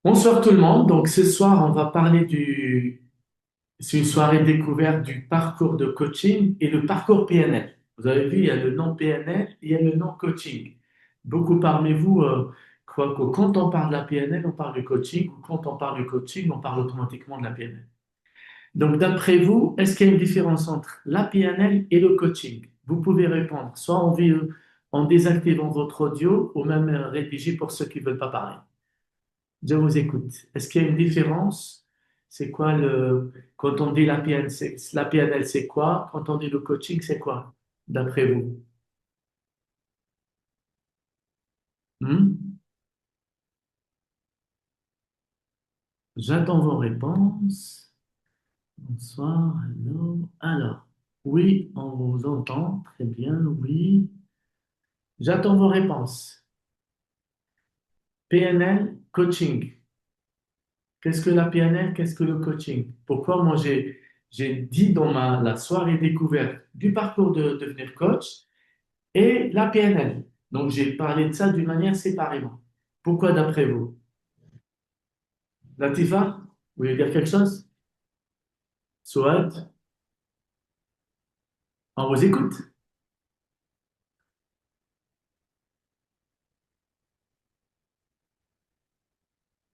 Bonsoir tout le monde. Donc ce soir, on va parler c'est une soirée découverte du parcours de coaching et le parcours PNL. Vous avez vu, il y a le nom PNL, il y a le nom coaching. Beaucoup parmi vous croient que quand on parle de la PNL, on parle du coaching, ou quand on parle du coaching, on parle automatiquement de la PNL. Donc d'après vous, est-ce qu'il y a une différence entre la PNL et le coaching? Vous pouvez répondre soit en désactivant votre audio ou même rédiger pour ceux qui ne veulent pas parler. Je vous écoute. Est-ce qu'il y a une différence? C'est quoi quand on dit la PNL, c'est quoi? Quand on dit le coaching, c'est quoi? D'après vous? Hmm. J'attends vos réponses. Bonsoir, hello. Alors, oui, on vous entend. Très bien, oui. J'attends vos réponses. PNL, coaching. Qu'est-ce que la PNL? Qu'est-ce que le coaching? Pourquoi moi j'ai dit dans la soirée découverte du parcours de devenir coach, et la PNL. Donc, j'ai parlé de ça d'une manière séparément. Pourquoi d'après vous? Latifa, vous voulez dire quelque chose? Souad, on vous écoute.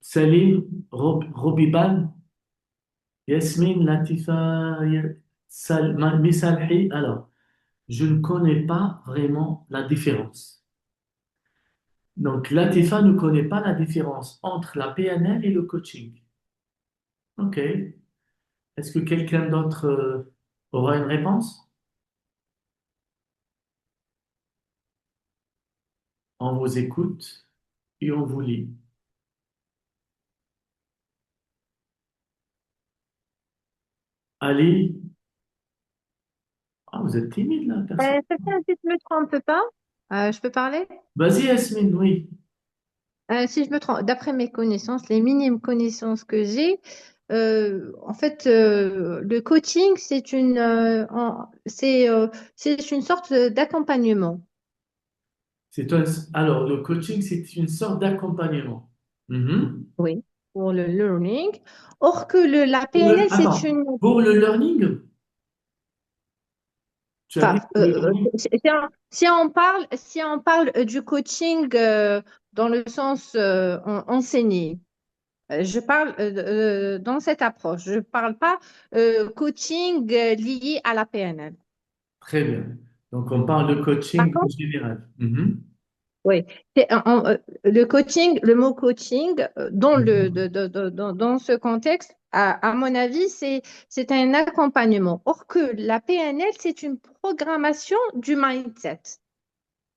Salim, Robiban, Yasmine, Latifa, Misalhi. Alors, je ne connais pas vraiment la différence. Donc, Latifa ne connaît pas la différence entre la PNL et le coaching. OK. Est-ce que quelqu'un d'autre aura une réponse? On vous écoute et on vous lit. Ali, ah, vous êtes timide là, personne. Si je me trompe pas, je peux parler? Vas-y, Yasmine, oui. Si je me trompe, d'après mes connaissances, les minimes connaissances que j'ai, le coaching, c'est une sorte d'accompagnement. C'est toi. Alors, le coaching, c'est une sorte d'accompagnement. Mhm. Oui. Pour le learning. Or que la PNL, c'est Attends, une... pour le learning, tu as dit Enfin, pour le learning. si on parle du coaching dans le sens enseigné. Je parle dans cette approche. Je ne parle pas coaching lié à la PNL. Très bien. Donc, on parle de Par coaching en contre, général. Mhm. oui, le coaching, le mot coaching, Mhm. dans ce contexte, à mon avis, c'est un accompagnement. Or que la PNL, c'est une programmation du mindset.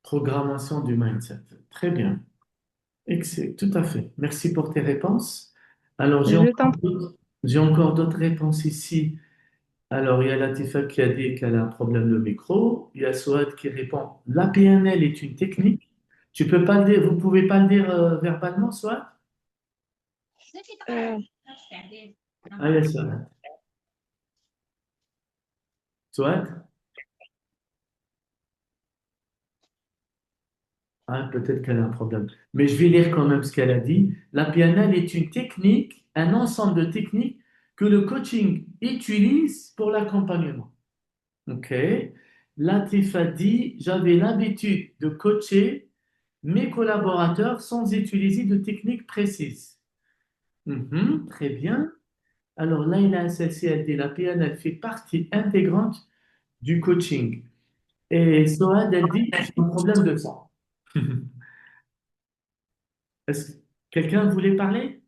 Programmation du mindset. Très bien. Tout à fait. Merci pour tes réponses. Alors, Je t'en prie. j'ai encore d'autres réponses ici. Alors, il y a Latifa qui a dit qu'elle a un problème de micro. Il y a Souad qui répond, la PNL est une technique. Tu peux pas le dire, vous pouvez pas le dire verbalement, Souad? Euh, Ah, il y a Souad. Souad? Ah, peut-être qu'elle a un problème. Mais je vais lire quand même ce qu'elle a dit. La PNL est une technique, un ensemble de techniques que le coaching utilise pour l'accompagnement. OK. Latifa dit, j'avais l'habitude de coacher mes collaborateurs sans utiliser de techniques précises. Mhm, très bien. Alors Laila SLC, elle dit, la PNL fait partie intégrante du coaching. Et Soad, elle dit, j'ai un problème de sang. Est-ce que quelqu'un voulait parler?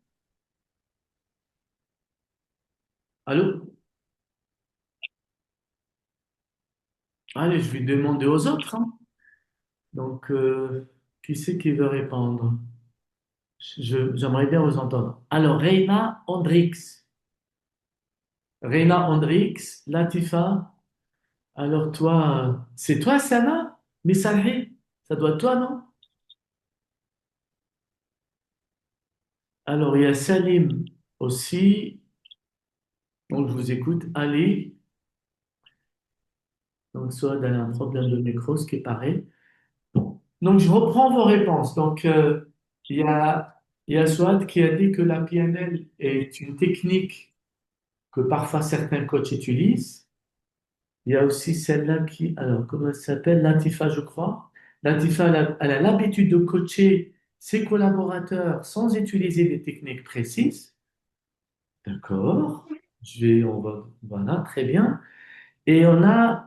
Allô? Allez, je vais demander aux autres, hein. Donc, qui c'est qui veut répondre? J'aimerais bien vous entendre. Alors, Reina Hendrix, Latifa. Alors, toi, c'est toi, Sana? Messagerie? Ça doit être toi, non? Alors, il y a Salim aussi. Donc, je vous écoute. Ali. Donc, soit elle a un problème de micro, ce qui est pareil. Donc, je reprends vos réponses. Donc, il y a Il y a Swad qui a dit que la PNL est une technique que parfois certains coachs utilisent. Il y a aussi celle-là qui, alors, comment elle s'appelle? Latifa, je crois. Latifa, elle a l'habitude de coacher ses collaborateurs sans utiliser des techniques précises. D'accord. Voilà, très bien. Et alors,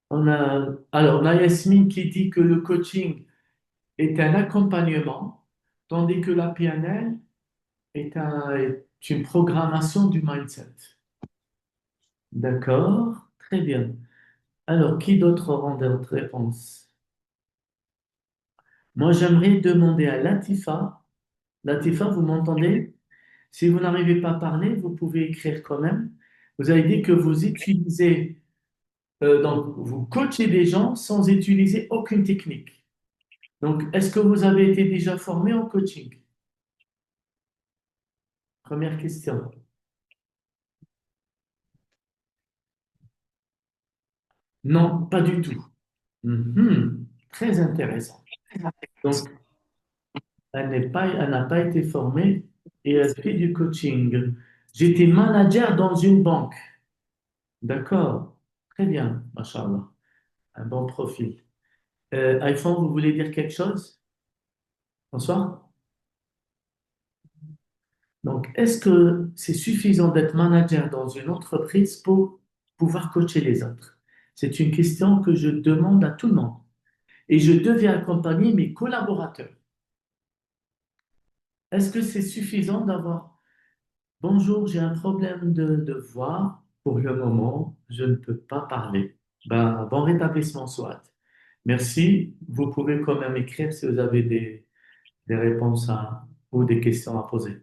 on a Yasmine qui dit que le coaching est un accompagnement, tandis que la PNL est une programmation du mindset. D'accord, très bien. Alors, qui d'autre aura d'autres réponses? Moi, j'aimerais demander à Latifa. Latifa, vous m'entendez? Si vous n'arrivez pas à parler, vous pouvez écrire quand même. Vous avez dit que vous utilisez, donc vous coachez des gens sans utiliser aucune technique. Donc, est-ce que vous avez été déjà formé en coaching? Première question. Non, pas du tout. Mhm. Très intéressant. Donc, elle n'a pas été formée et elle fait du coaching. J'étais manager dans une banque. D'accord. Très bien, machallah. Un bon profil. iPhone, vous voulez dire quelque chose? Bonsoir. Donc, est-ce que c'est suffisant d'être manager dans une entreprise pour pouvoir coacher les autres? C'est une question que je demande à tout le monde. Et je devais accompagner mes collaborateurs. Est-ce que c'est suffisant d'avoir bonjour, j'ai un problème de voix. Pour le moment, je ne peux pas parler. Ben, bon rétablissement soit. Merci. Vous pouvez quand même écrire si vous avez des réponses ou des questions à poser.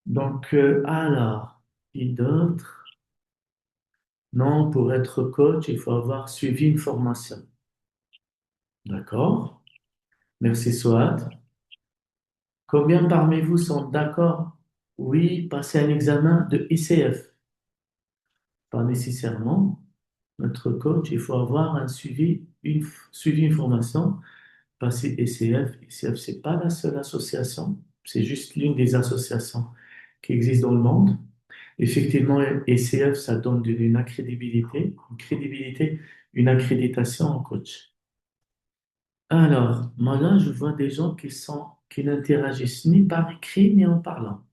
Donc, alors, qui d'autre? Non, pour être coach, il faut avoir suivi une formation. D'accord. Merci, Souad. Combien parmi vous sont d'accord? Oui, passer un examen de ICF. Pas nécessairement. Notre coach, il faut avoir suivi une formation, passer ICF. ICF, c'est pas la seule association, c'est juste l'une des associations qui existent dans le monde. Effectivement, ICF, ça donne une accréditation en coach. Alors, moi là, je vois des gens qui n'interagissent ni par écrit ni en parlant.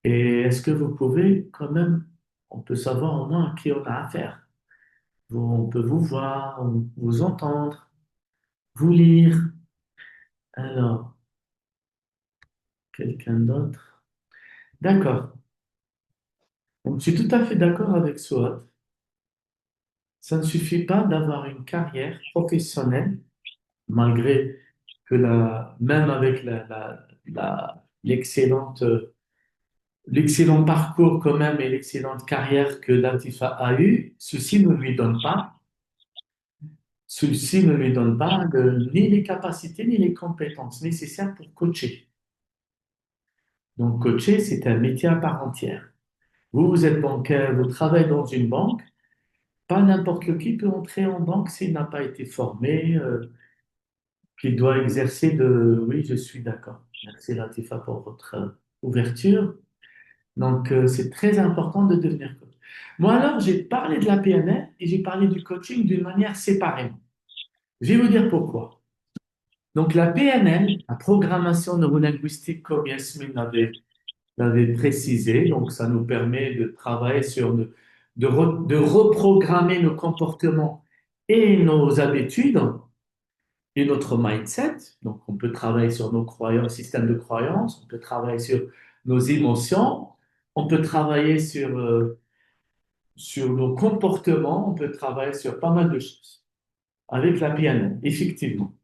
Et est-ce que vous pouvez quand même, on peut savoir au moins à qui on a affaire. On peut vous voir, vous entendre, vous lire. Alors, quelqu'un d'autre? D'accord. Donc, je suis tout à fait d'accord avec Souad. Ça ne suffit pas d'avoir une carrière professionnelle, malgré que même avec l'excellent parcours quand même et l'excellente carrière que Latifa a eue, ceci ne lui donne pas ni les capacités ni les compétences nécessaires pour coacher. Donc, coacher, c'est un métier à part entière. Vous êtes bancaire, vous travaillez dans une banque, pas n'importe qui peut entrer en banque s'il n'a pas été formé, qu'il doit exercer de... Oui, je suis d'accord. Merci Latifa pour votre ouverture. Donc, c'est très important de devenir coach. Moi, alors, j'ai parlé de la PNL et j'ai parlé du coaching d'une manière séparée. Je vais vous dire pourquoi. Donc, la PNL, la programmation neurolinguistique, comme Yasmine l'avait précisé, donc ça nous permet de travailler de reprogrammer nos comportements et nos habitudes et notre mindset. Donc, on peut travailler sur nos croyances, système de croyances, on peut travailler sur nos émotions, on peut travailler sur nos comportements, on peut travailler sur pas mal de choses avec la PNL, effectivement.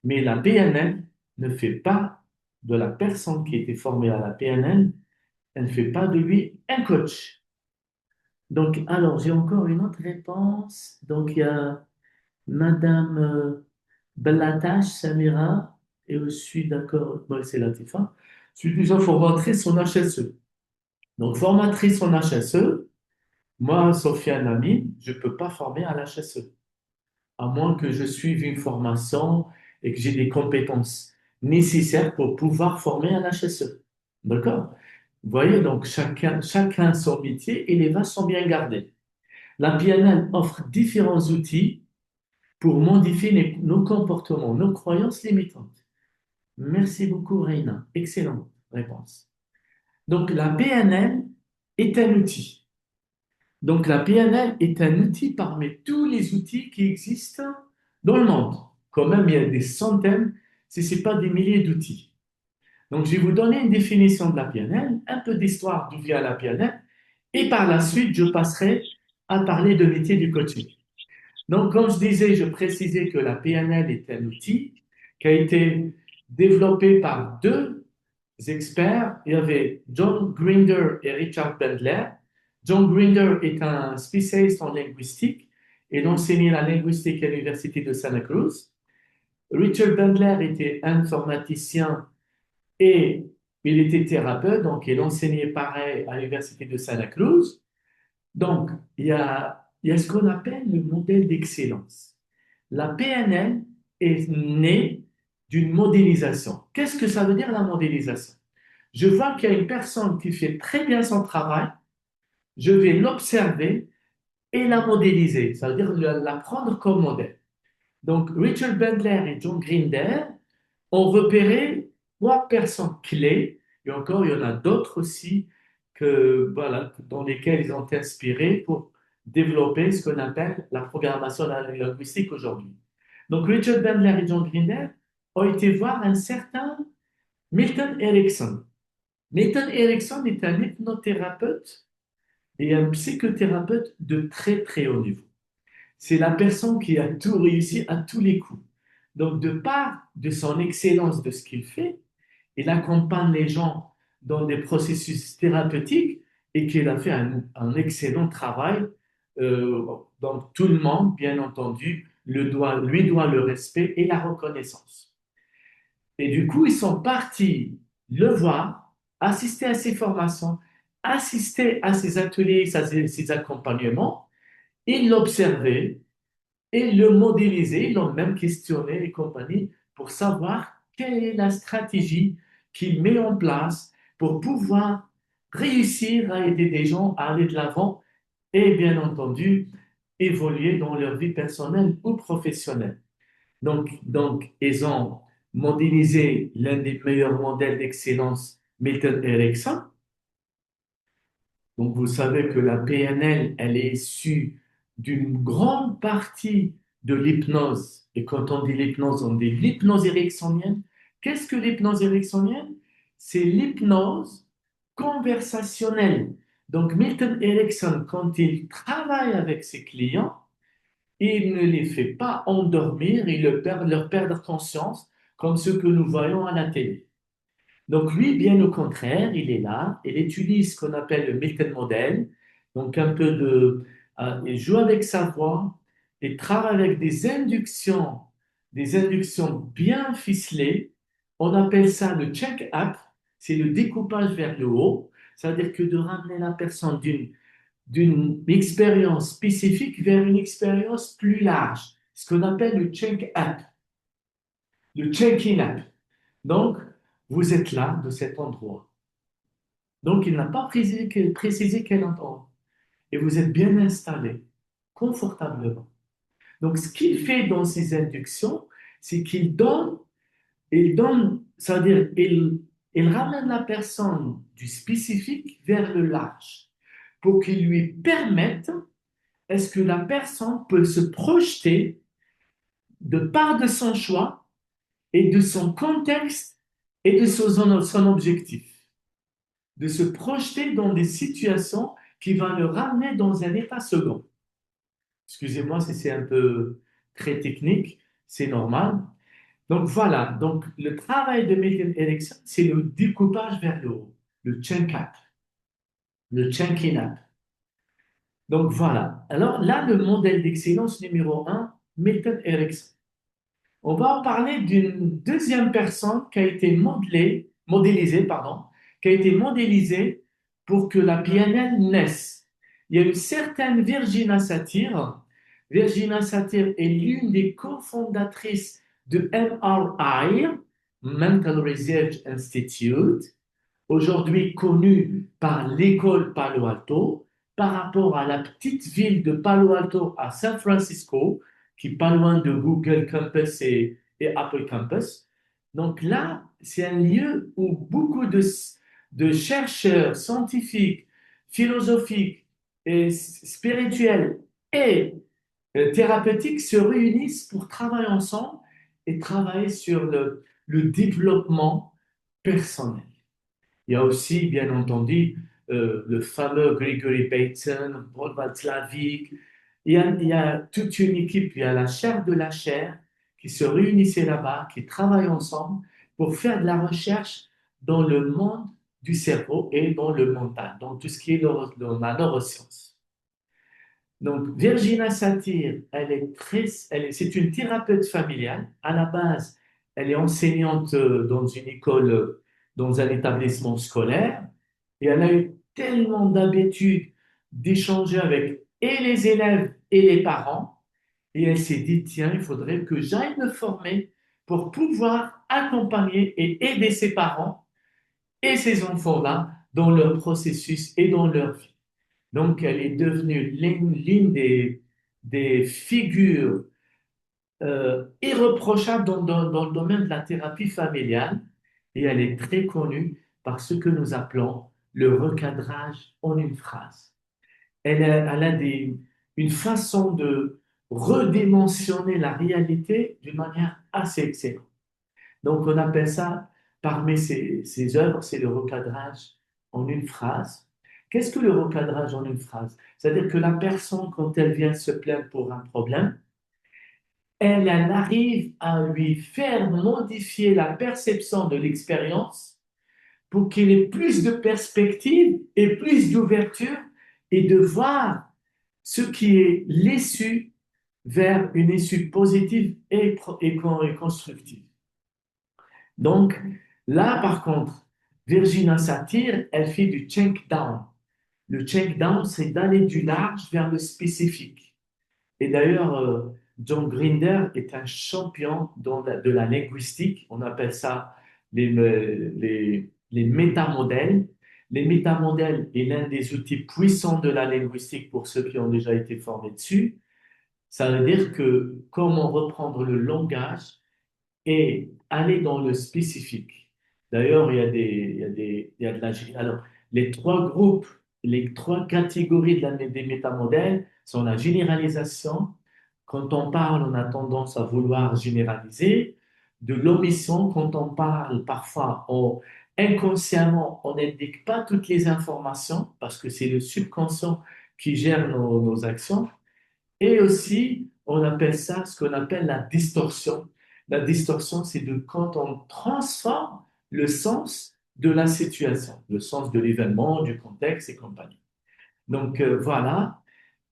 Mais la PNL ne fait pas de la personne qui a été formée à la PNL, elle ne fait pas de lui un coach. Donc, alors, j'ai encore une autre réponse. Donc, il y a Madame Belatache Samira, et je suis d'accord, moi, c'est Latifa. Je suis déjà formatrice en HSE. Donc, formatrice en HSE, moi, Sofiane Ami, je ne peux pas former à l'HSE, à moins que je suive une formation et que j'ai des compétences. nécessaires pour pouvoir former un HSE. D'accord? Vous voyez, donc chacun son métier et les vases sont bien gardés. La PNL offre différents outils pour modifier nos comportements, nos croyances limitantes. Merci beaucoup, Reina. Excellente réponse. Donc, la PNL est un outil. Donc, la PNL est un outil parmi tous les outils qui existent dans le monde. Quand même, il y a des centaines, si ce n'est pas des milliers d'outils. Donc, je vais vous donner une définition de la PNL, un peu d'histoire d'où vient la PNL, et par la suite, je passerai à parler de métier du coaching. Donc, comme je disais, je précisais que la PNL est un outil qui a été développé par deux experts. Il y avait John Grinder et Richard Bandler. John Grinder est un spécialiste en linguistique et il enseignait la linguistique à l'Université de Santa Cruz. Richard Bandler était informaticien et il était thérapeute, donc il enseignait pareil à l'Université de Santa Cruz. Donc, il y a ce qu'on appelle le modèle d'excellence. La PNL est née d'une modélisation. Qu'est-ce que ça veut dire la modélisation? Je vois qu'il y a une personne qui fait très bien son travail, je vais l'observer et la modéliser, ça veut dire la prendre comme modèle. Donc, Richard Bandler et John Grinder ont repéré trois personnes clés, et encore, il y en a d'autres aussi voilà, dans lesquelles ils ont inspiré pour développer ce qu'on appelle la programmation linguistique aujourd'hui. Donc, Richard Bandler et John Grinder ont été voir un certain Milton Erickson. Milton Erickson est un hypnothérapeute et un psychothérapeute de très très haut niveau. C'est la personne qui a tout réussi à tous les coups. Donc, de part de son excellence de ce qu'il fait, il accompagne les gens dans des processus thérapeutiques et qu'il a fait un excellent travail. Donc, tout le monde, bien entendu, lui doit le respect et la reconnaissance. Et du coup, ils sont partis le voir, assister à ses formations, assister à ses ateliers, ses accompagnements, et l'observer et le modéliser. Ils l'ont même questionné et compagnie pour savoir quelle est la stratégie qu'il met en place pour pouvoir réussir à aider des gens à aller de l'avant et bien entendu évoluer dans leur vie personnelle ou professionnelle. Donc, ils ont modélisé l'un des meilleurs modèles d'excellence, Milton Erickson. Donc, vous savez que la PNL, elle est issue d'une grande partie de l'hypnose. Et quand on dit l'hypnose, on dit l'hypnose ericksonienne. Qu'est-ce que l'hypnose ericksonienne? C'est l'hypnose conversationnelle. Donc, Milton Erickson, quand il travaille avec ses clients, il ne les fait pas endormir, leur perdre conscience comme ce que nous voyons à la télé. Donc lui, bien au contraire, il est là, il utilise ce qu'on appelle le Milton Model, donc un peu il joue avec sa voix, il travaille avec des inductions bien ficelées. On appelle ça le check-up, c'est le découpage vers le haut, c'est-à-dire que de ramener la personne d'une expérience spécifique vers une expérience plus large, ce qu'on appelle le check-up, le check-in-up. Donc, vous êtes là, de cet endroit. Donc, il n'a pas précisé quel endroit. Et vous êtes bien installé, confortablement. Donc, ce qu'il fait dans ces inductions, c'est c'est-à-dire, il ramène la personne du spécifique vers le large pour qu'il lui permette, est-ce que la personne peut se projeter de part de son choix et de son contexte et de son objectif, de se projeter dans des situations qui vont le ramener dans un état second. Excusez-moi si c'est un peu très technique, c'est normal. Donc voilà, donc le travail de Milton Erickson, c'est le découpage vers le haut, le check-up, le check-in-up. Donc voilà. Alors là, le modèle d'excellence numéro un, Milton Erickson. On va en parler d'une deuxième personne qui a été modélisée, pardon, qui a été modélisée pour que la PNL naisse. Il y a une certaine Virginia Satir. Virginia Satir est l'une des cofondatrices de MRI. Mental Research Institute, aujourd'hui connue par l'école Palo Alto, par rapport à la petite ville de Palo Alto à San Francisco, qui est pas loin de Google Campus et Apple Campus. Donc là, c'est un lieu où beaucoup de chercheurs scientifiques, philosophiques et spirituels et thérapeutiques se réunissent pour travailler ensemble et travailler sur le développement personnel. Il y a aussi, bien entendu, le fameux Gregory Bateson, Paul Václavic. Il y a toute une équipe, il y a la chaire de la chaire qui se réunissait là-bas, qui travaillent ensemble pour faire de la recherche dans le monde du cerveau et dans le mental, dans tout ce qui est dans la neuroscience. Donc, Virginia Satir, c'est une thérapeute familiale. À la base, elle est enseignante dans une école, dans un établissement scolaire. Et elle a eu tellement d'habitude d'échanger avec et les élèves et les parents. Et elle s'est dit, tiens, il faudrait que j'aille me former pour pouvoir accompagner et aider ses parents et ces enfants-là dans leur processus et dans leur vie. Donc, elle est devenue l'une des figures irréprochables dans le domaine de la thérapie familiale et elle est très connue par ce que nous appelons le recadrage en une phrase. Elle a une façon de redimensionner la réalité d'une manière assez excellente. Donc, on appelle ça, parmi ses œuvres, c'est le recadrage en une phrase. Qu'est-ce que le recadrage en une phrase? C'est-à-dire que la personne, quand elle vient se plaindre pour un problème, elle arrive à lui faire modifier la perception de l'expérience pour qu'il ait plus de perspective et plus d'ouverture et de voir ce qui est l'issue vers une issue positive et constructive. Donc, là, par contre, Virginia Satir, elle fait du check down. Le check down, c'est d'aller du large vers le spécifique. Et d'ailleurs, John Grinder est un champion de la linguistique. On appelle ça les métamodèles. Les métamodèles est l'un des outils puissants de la linguistique pour ceux qui ont déjà été formés dessus. Ça veut dire que comment reprendre le langage et aller dans le spécifique. D'ailleurs, il y a de la, alors, les trois groupes, les trois catégories des métamodèles sont la généralisation. Quand on parle, on a tendance à vouloir généraliser. De l'omission, quand on parle, parfois, inconsciemment, on n'indique pas toutes les informations parce que c'est le subconscient qui gère nos actions. Et aussi, on appelle ça ce qu'on appelle la distorsion. La distorsion, c'est de quand on transforme le sens de la situation, le sens de l'événement, du contexte et compagnie. Donc voilà,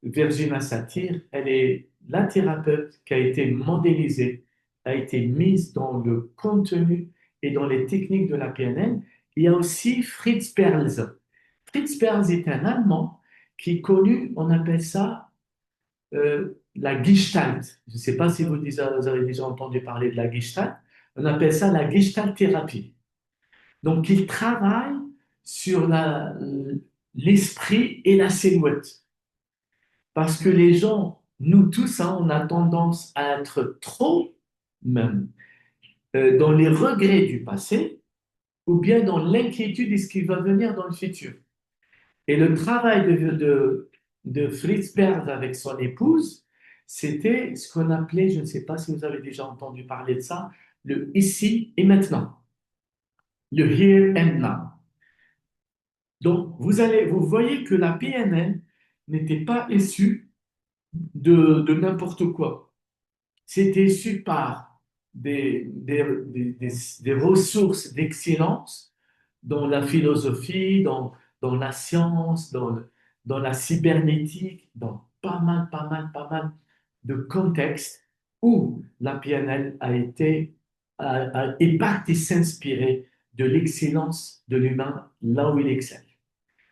Virginia Satir, elle est la thérapeute qui a été modélisée, a été mise dans le contenu et dans les techniques de la PNL. Il y a aussi Fritz Perls. Fritz Perls est un Allemand qui est connu, on appelle ça la Gestalt. Je ne sais pas si vous avez déjà entendu parler de la Gestalt. On appelle ça la Gestalt thérapie. Donc, il travaille sur l'esprit et la silhouette. Parce que les gens, nous tous, hein, on a tendance à être trop, même, dans les regrets du passé ou bien dans l'inquiétude de ce qui va venir dans le futur. Et le travail de Fritz Perls avec son épouse, c'était ce qu'on appelait, je ne sais pas si vous avez déjà entendu parler de ça, le ici et maintenant, le here and now. Donc, vous voyez que la PNL n'était pas issue de n'importe quoi. C'était issu par des ressources d'excellence dans la philosophie, dans la science, dans la cybernétique, dans pas mal de contextes où la PNL est partie s'inspirer de l'excellence de l'humain là où il excelle.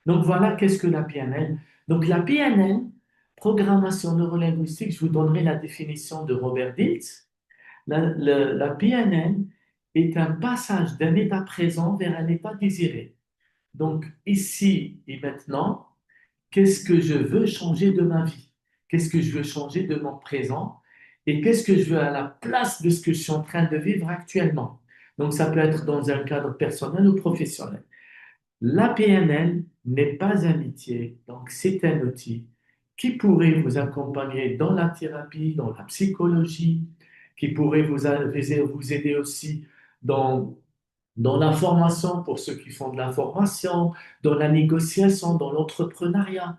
Donc voilà, qu'est-ce que la PNL? Donc la PNL, programmation neurolinguistique, je vous donnerai la définition de Robert Dilts. La PNL est un passage d'un état présent vers un état désiré. Donc, ici et maintenant, qu'est-ce que je veux changer de ma vie? Qu'est-ce que je veux changer de mon présent? Et qu'est-ce que je veux à la place de ce que je suis en train de vivre actuellement? Donc, ça peut être dans un cadre personnel ou professionnel. La PNL n'est pas un métier, donc c'est un outil qui pourrait vous accompagner dans la thérapie, dans la psychologie, qui pourrait vous aider aussi dans, dans la formation pour ceux qui font de la formation, dans la négociation, dans l'entrepreneuriat.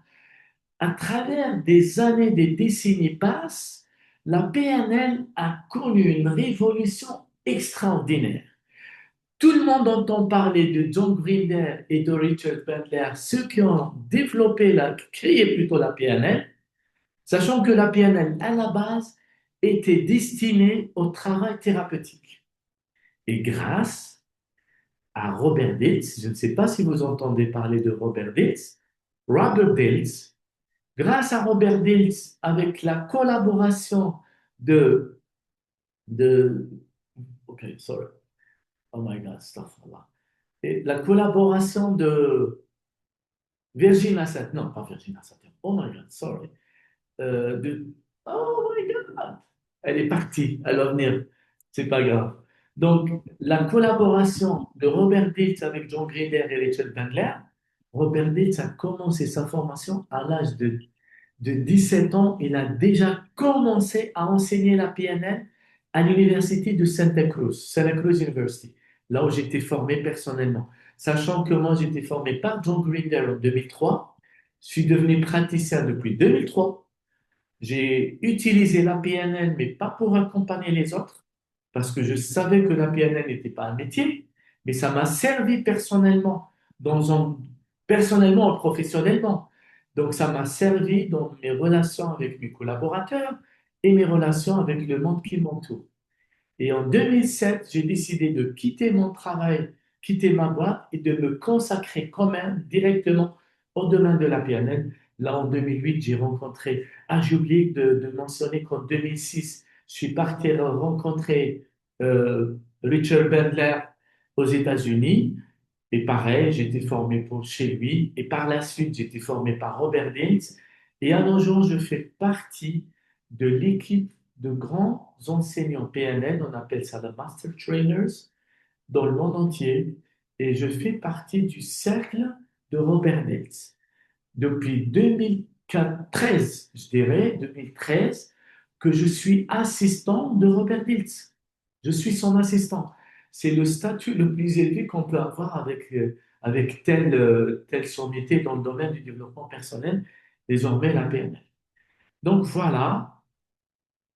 À travers des années, des décennies passent, la PNL a connu une révolution extraordinaire. Tout le monde entend parler de John Grinder et de Richard Bandler, ceux qui ont créé plutôt la PNL, sachant que la PNL, à la base, était destinée au travail thérapeutique. Et grâce à Robert Dilts, je ne sais pas si vous entendez parler de Robert Dilts, grâce à Robert Dilts, avec la collaboration de ok, sorry, oh my God, stuff, et la collaboration de Virginia Satir, non, pas Virginia Satir, oh my God, sorry, de, oh my God, elle est partie, elle va venir, c'est pas grave. Donc, la collaboration de Robert Dilts avec John Grinder et Rachel Bandler, Robert Dilts a commencé sa formation à l'âge de 17 ans. Il a déjà commencé à enseigner la PNL à l'université de Santa Cruz University, là où j'étais formé personnellement. Sachant que moi, j'étais formé par John Grinder en 2003, je suis devenu praticien depuis 2003. J'ai utilisé la PNL, mais pas pour accompagner les autres, parce que je savais que la PNL n'était pas un métier, mais ça m'a servi personnellement, personnellement et professionnellement. Donc, ça m'a servi dans mes relations avec mes collaborateurs et mes relations avec le monde qui m'entoure. Et en 2007, j'ai décidé de quitter mon travail, quitter ma boîte et de me consacrer quand même directement au domaine de la PNL. Là, en 2008, j'ai rencontré, j'ai oublié de mentionner qu'en 2006, je suis parti rencontrer Richard Bandler aux États-Unis. Et pareil, j'ai été formé chez lui. Et par la suite, j'ai été formé par Robert Dills. Et à nos jours, je fais partie de l'équipe de grands enseignants PNL, on appelle ça les Master Trainers, dans le monde entier. Et je fais partie du cercle de Robert Dills. Depuis 2013, je dirais, 2013, que je suis assistant de Robert Dills. Je suis son assistant. C'est le statut le plus élevé qu'on peut avoir avec tel sommité dans le domaine du développement personnel, désormais la PNL. Donc voilà,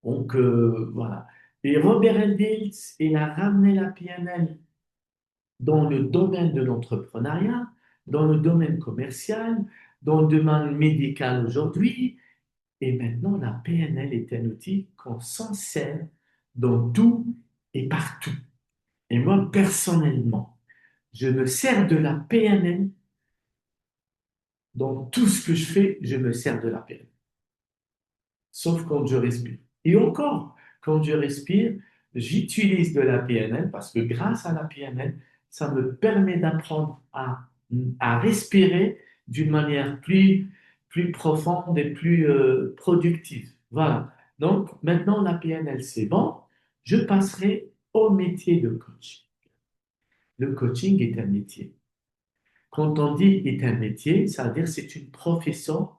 voilà. Et Robert Dills, il a ramené la PNL dans le domaine de l'entrepreneuriat, dans le domaine commercial, dans le domaine médical aujourd'hui. Et maintenant, la PNL est un outil qu'on s'en sert dans tout et partout. Et moi, personnellement, je me sers de la PNL dans tout ce que je fais, je me sers de la PNL. Sauf quand je respire. Et encore, quand je respire, j'utilise de la PNL parce que grâce à la PNL, ça me permet d'apprendre à respirer d'une manière plus profonde et plus productive. Voilà. Donc, maintenant, la PNL, c'est bon. Je passerai au métier de coach. Le coaching est un métier. Quand on dit est un métier, ça veut dire c'est une profession,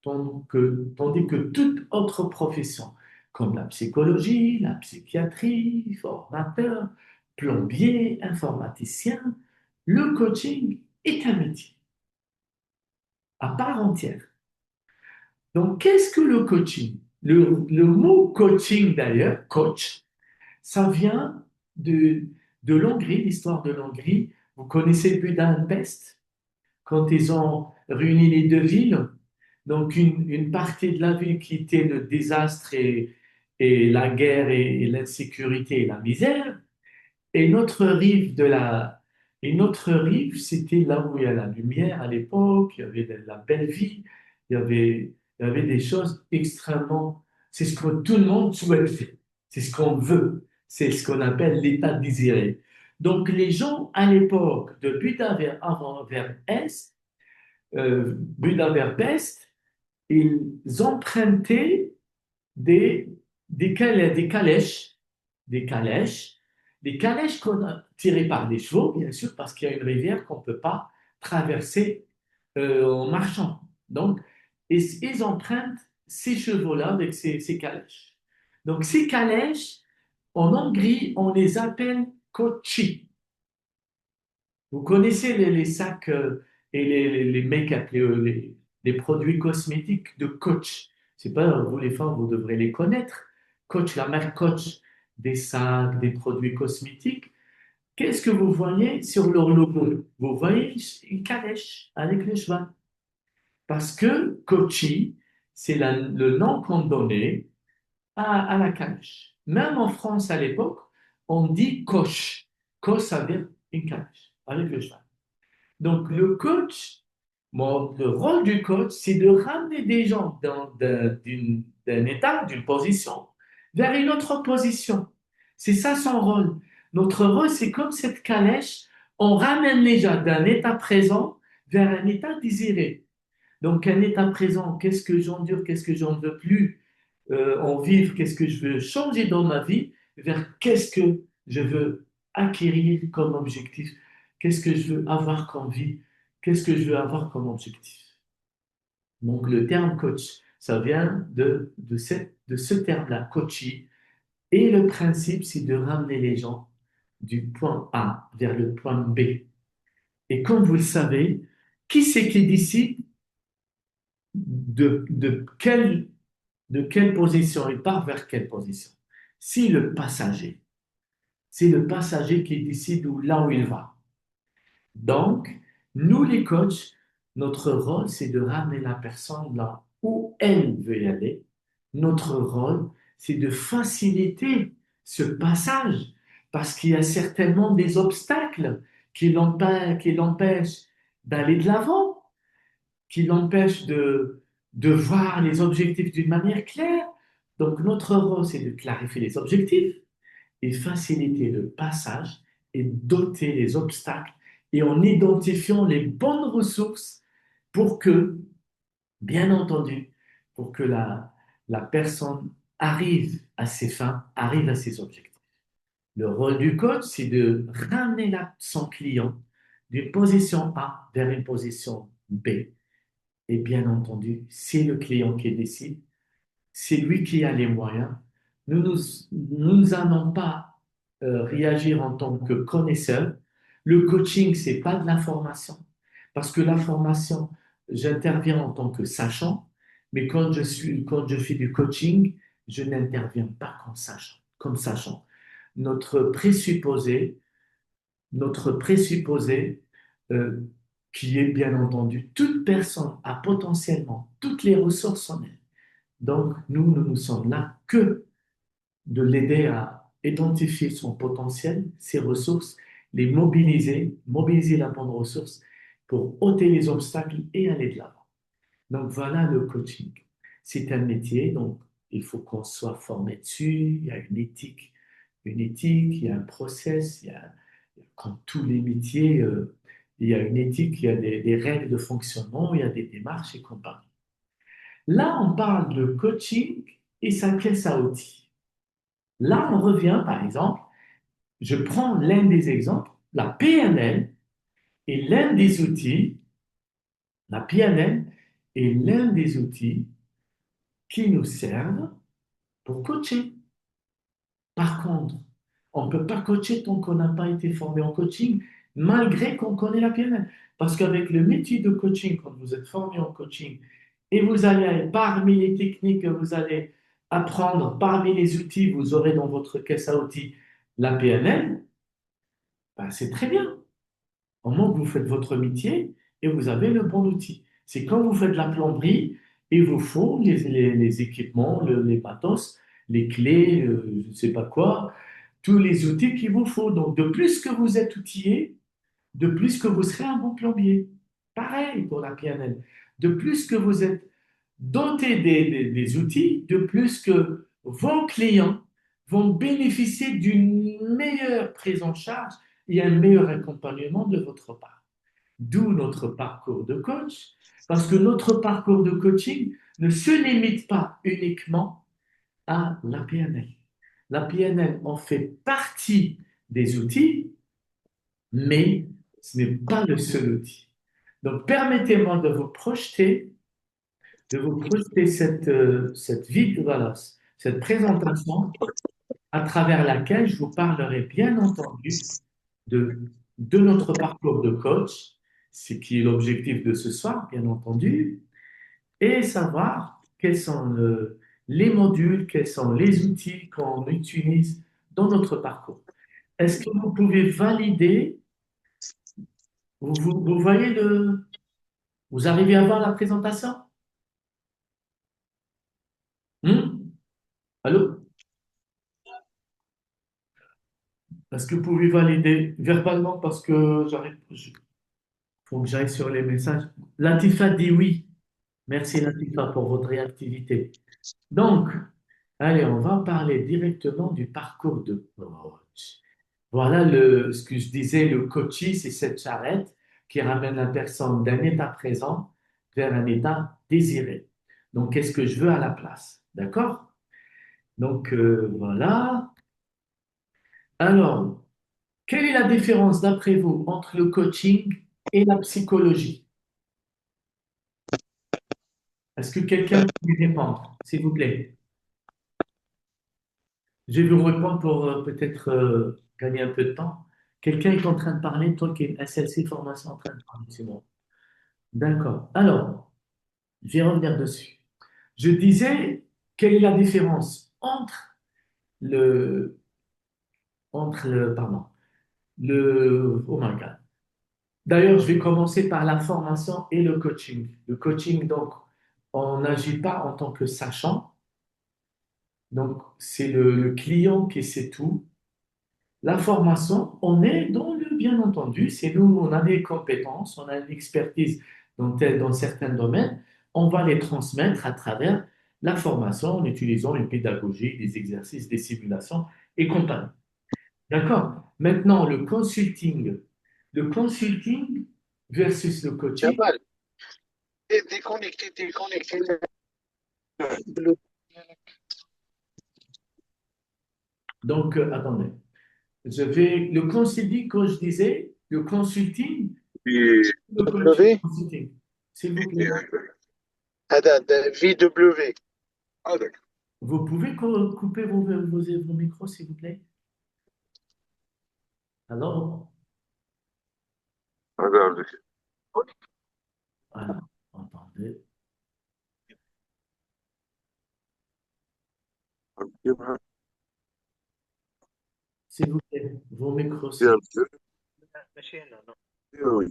tandis que toute autre profession, comme la psychologie, la psychiatrie, formateur, plombier, informaticien, le coaching est un métier à part entière. Donc, qu'est-ce que le coaching? Le mot coaching, d'ailleurs, coach, ça vient de l'Hongrie, l'histoire de l'Hongrie. Vous connaissez Budapest? Quand ils ont réuni les deux villes, donc une partie de la ville qui était le désastre et la guerre et l'insécurité et la misère, et notre rive et notre rive, c'était là où il y a la lumière à l'époque, il y avait de la belle vie, il y avait des choses extrêmement, c'est ce que tout le monde souhaite, c'est ce qu'on veut, c'est ce qu'on appelle l'état désiré. Donc, les gens à l'époque de Buda vers Est, Buda vers Pest, ils empruntaient des, des calèches, des calèches, des calèches tirées par des chevaux, bien sûr, parce qu'il y a une rivière qu'on ne peut pas traverser en marchant. Donc, ils empruntent ces chevaux-là avec ces calèches. Donc, ces calèches, en Hongrie, on les appelle kochi. Vous connaissez les sacs et les make-up, les produits cosmétiques de Coach. C'est pas, vous les femmes, vous devrez les connaître. Coach, la marque Coach, des sacs, des produits cosmétiques. Qu'est-ce que vous voyez sur leur logo? Vous voyez une calèche avec le cheval. Parce que Coachy, c'est le nom qu'on donnait à la calèche. Même en France à l'époque, on dit coche. Coche, ça veut dire une calèche avec le cheval. Donc, le coach, le rôle du coach, c'est de ramener des gens d'un état, d'une position, vers une autre position. C'est ça son rôle. Notre rôle, c'est comme cette calèche, on ramène les gens d'un état présent vers un état désiré. Donc, un état présent, qu'est-ce que j'endure, qu'est-ce que j'en veux plus en vivre, qu'est-ce que je veux changer dans ma vie, vers qu'est-ce que je veux acquérir comme objectif, qu'est-ce que je veux avoir comme vie, qu'est-ce que je veux avoir comme objectif. Donc, le terme coach, ça vient de ce terme-là, coachy. Et le principe, c'est de ramener les gens du point A vers le point B. Et comme vous le savez, qui c'est qui décide de, de quelle, de quelle position il part vers quelle position? Si le passager. C'est le passager qui décide là où il va. Donc, nous les coachs, notre rôle, c'est de ramener la personne là où elle veut y aller. Notre rôle, c'est de faciliter ce passage parce qu'il y a certainement des obstacles qui l'empêchent d'aller de l'avant, qui l'empêchent de voir les objectifs d'une manière claire. Donc, notre rôle, c'est de clarifier les objectifs et faciliter le passage et doter les obstacles et en identifiant les bonnes ressources pour que, bien entendu, pour que la personne arrive à ses fins, arrive à ses objectifs. Le rôle du coach, c'est de ramener son client d'une position A vers une position B. Et bien entendu, c'est le client qui décide, c'est lui qui a les moyens. Nous n'allons pas réagir en tant que connaisseur. Le coaching, c'est pas de la formation. Parce que la formation, j'interviens en tant que sachant, mais quand je fais du coaching, je n'interviens pas comme sachant. Notre présupposé, notre présupposé, euh, qui est bien entendu, toute personne a potentiellement toutes les ressources en elle. Donc, nous ne nous sommes là que de l'aider à identifier son potentiel, ses ressources, les mobiliser, mobiliser la bonne ressource pour ôter les obstacles et aller de l'avant. Donc, voilà le coaching. C'est un métier, donc il faut qu'on soit formé dessus, il y a une éthique, il y a un process, comme tous les métiers, il y a une éthique, il y a des règles de fonctionnement, il y a des démarches et compagnie. Là, on parle de coaching et sa caisse à outils. Là, on revient, par exemple, je prends l'un des exemples, la PNL est l'un des outils, la PNL est l'un des outils qui nous servent pour coacher. Par contre, on ne peut pas coacher tant qu'on n'a pas été formé en coaching, malgré qu'on connaît la PNL. Parce qu'avec le métier de coaching, quand vous êtes formé en coaching, et vous allez, parmi les techniques que vous allez apprendre, parmi les outils, vous aurez dans votre caisse à outils la PNL, ben c'est très bien. Au moment que vous faites votre métier et vous avez le bon outil. C'est quand vous faites la plomberie, il vous faut les équipements, les matos, les clés, je ne sais pas quoi, tous les outils qu'il vous faut. Donc, de plus que vous êtes outillé, de plus que vous serez un bon plombier. Pareil pour la PNL. De plus que vous êtes doté des outils, de plus que vos clients vont bénéficier d'une meilleure prise en charge et un meilleur accompagnement de votre part. D'où notre parcours de coach, parce que notre parcours de coaching ne se limite pas uniquement à la PNL. La PNL en fait partie des outils, mais ce n'est pas le seul outil. Donc, permettez-moi de vous projeter cette vidéo, voilà, cette présentation à travers laquelle je vous parlerai bien entendu de notre parcours de coach, ce qui est l'objectif de ce soir, bien entendu, et savoir quels sont les modules, quels sont les outils qu'on utilise dans notre parcours. Est-ce que vous pouvez valider, vous voyez vous arrivez à voir la présentation? Allô? Est-ce que vous pouvez valider verbalement parce que faut que j'aille sur les messages. Latifa dit oui. Merci Latifa pour votre réactivité. Donc, allez, on va parler directement du parcours de coach. Voilà ce que je disais, le coaching, c'est cette charrette qui ramène la personne d'un état présent vers un état désiré. Donc, qu'est-ce que je veux à la place? D'accord? Donc, voilà. Alors, quelle est la différence, d'après vous, entre le coaching et la psychologie? Est-ce que quelqu'un peut me répondre, s'il vous plaît? Je vais vous répondre pour peut-être gagner un peu de temps. Quelqu'un est en train de parler, toi qui es SLC formation en train de parler, c'est bon. D'accord. Alors, je vais revenir dessus. Je disais, quelle est la différence le, pardon, oh my God. D'ailleurs, je vais commencer par la formation et le coaching. Le coaching, donc, on n'agit pas en tant que sachant. Donc, c'est le client qui sait tout. La formation, on est dans le bien entendu, c'est nous, on a des compétences, on a une expertise dans certains domaines, on va les transmettre à travers la formation en utilisant une pédagogie, des exercices, des simulations et compagnie. D'accord? Maintenant, le consulting. Le consulting versus le coaching. Jamal, déconnecté, déconnecté. Donc, attendez. Le consulting, quand je disais, le consulting, le coaching, VW consulting, s'il vous plaît. هذا VW. Ah, d'accord. Vous pouvez couper vos micros, s'il vous plaît? Alors, Regarde. voilà, attendez, s'il vous plaît, vos micros. Oui.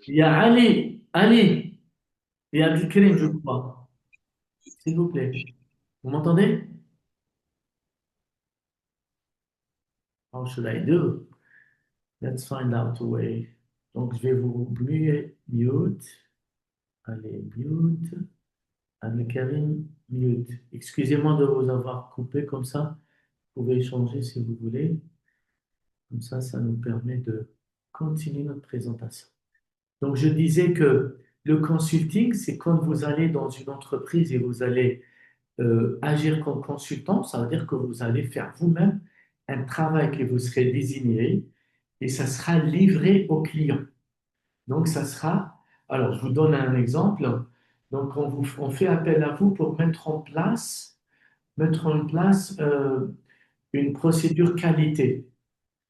Il y a Ali, et Abdelkrim, je crois. S'il vous plaît. Vous m'entendez? How should I do? Let's find out a way. Donc, je vais vous mute. Allez, mute. Abdelkarim, mute. Excusez-moi de vous avoir coupé comme ça. Vous pouvez échanger si vous voulez. Comme ça nous permet de continuer notre présentation. Donc, je disais que le consulting, c'est quand vous allez dans une entreprise et vous allez agir comme consultant, ça veut dire que vous allez faire vous-même un travail que vous serez désigné et ça sera livré au client. Donc, ça sera, alors je vous donne un exemple. Donc, on fait appel à vous pour mettre en place une procédure qualité.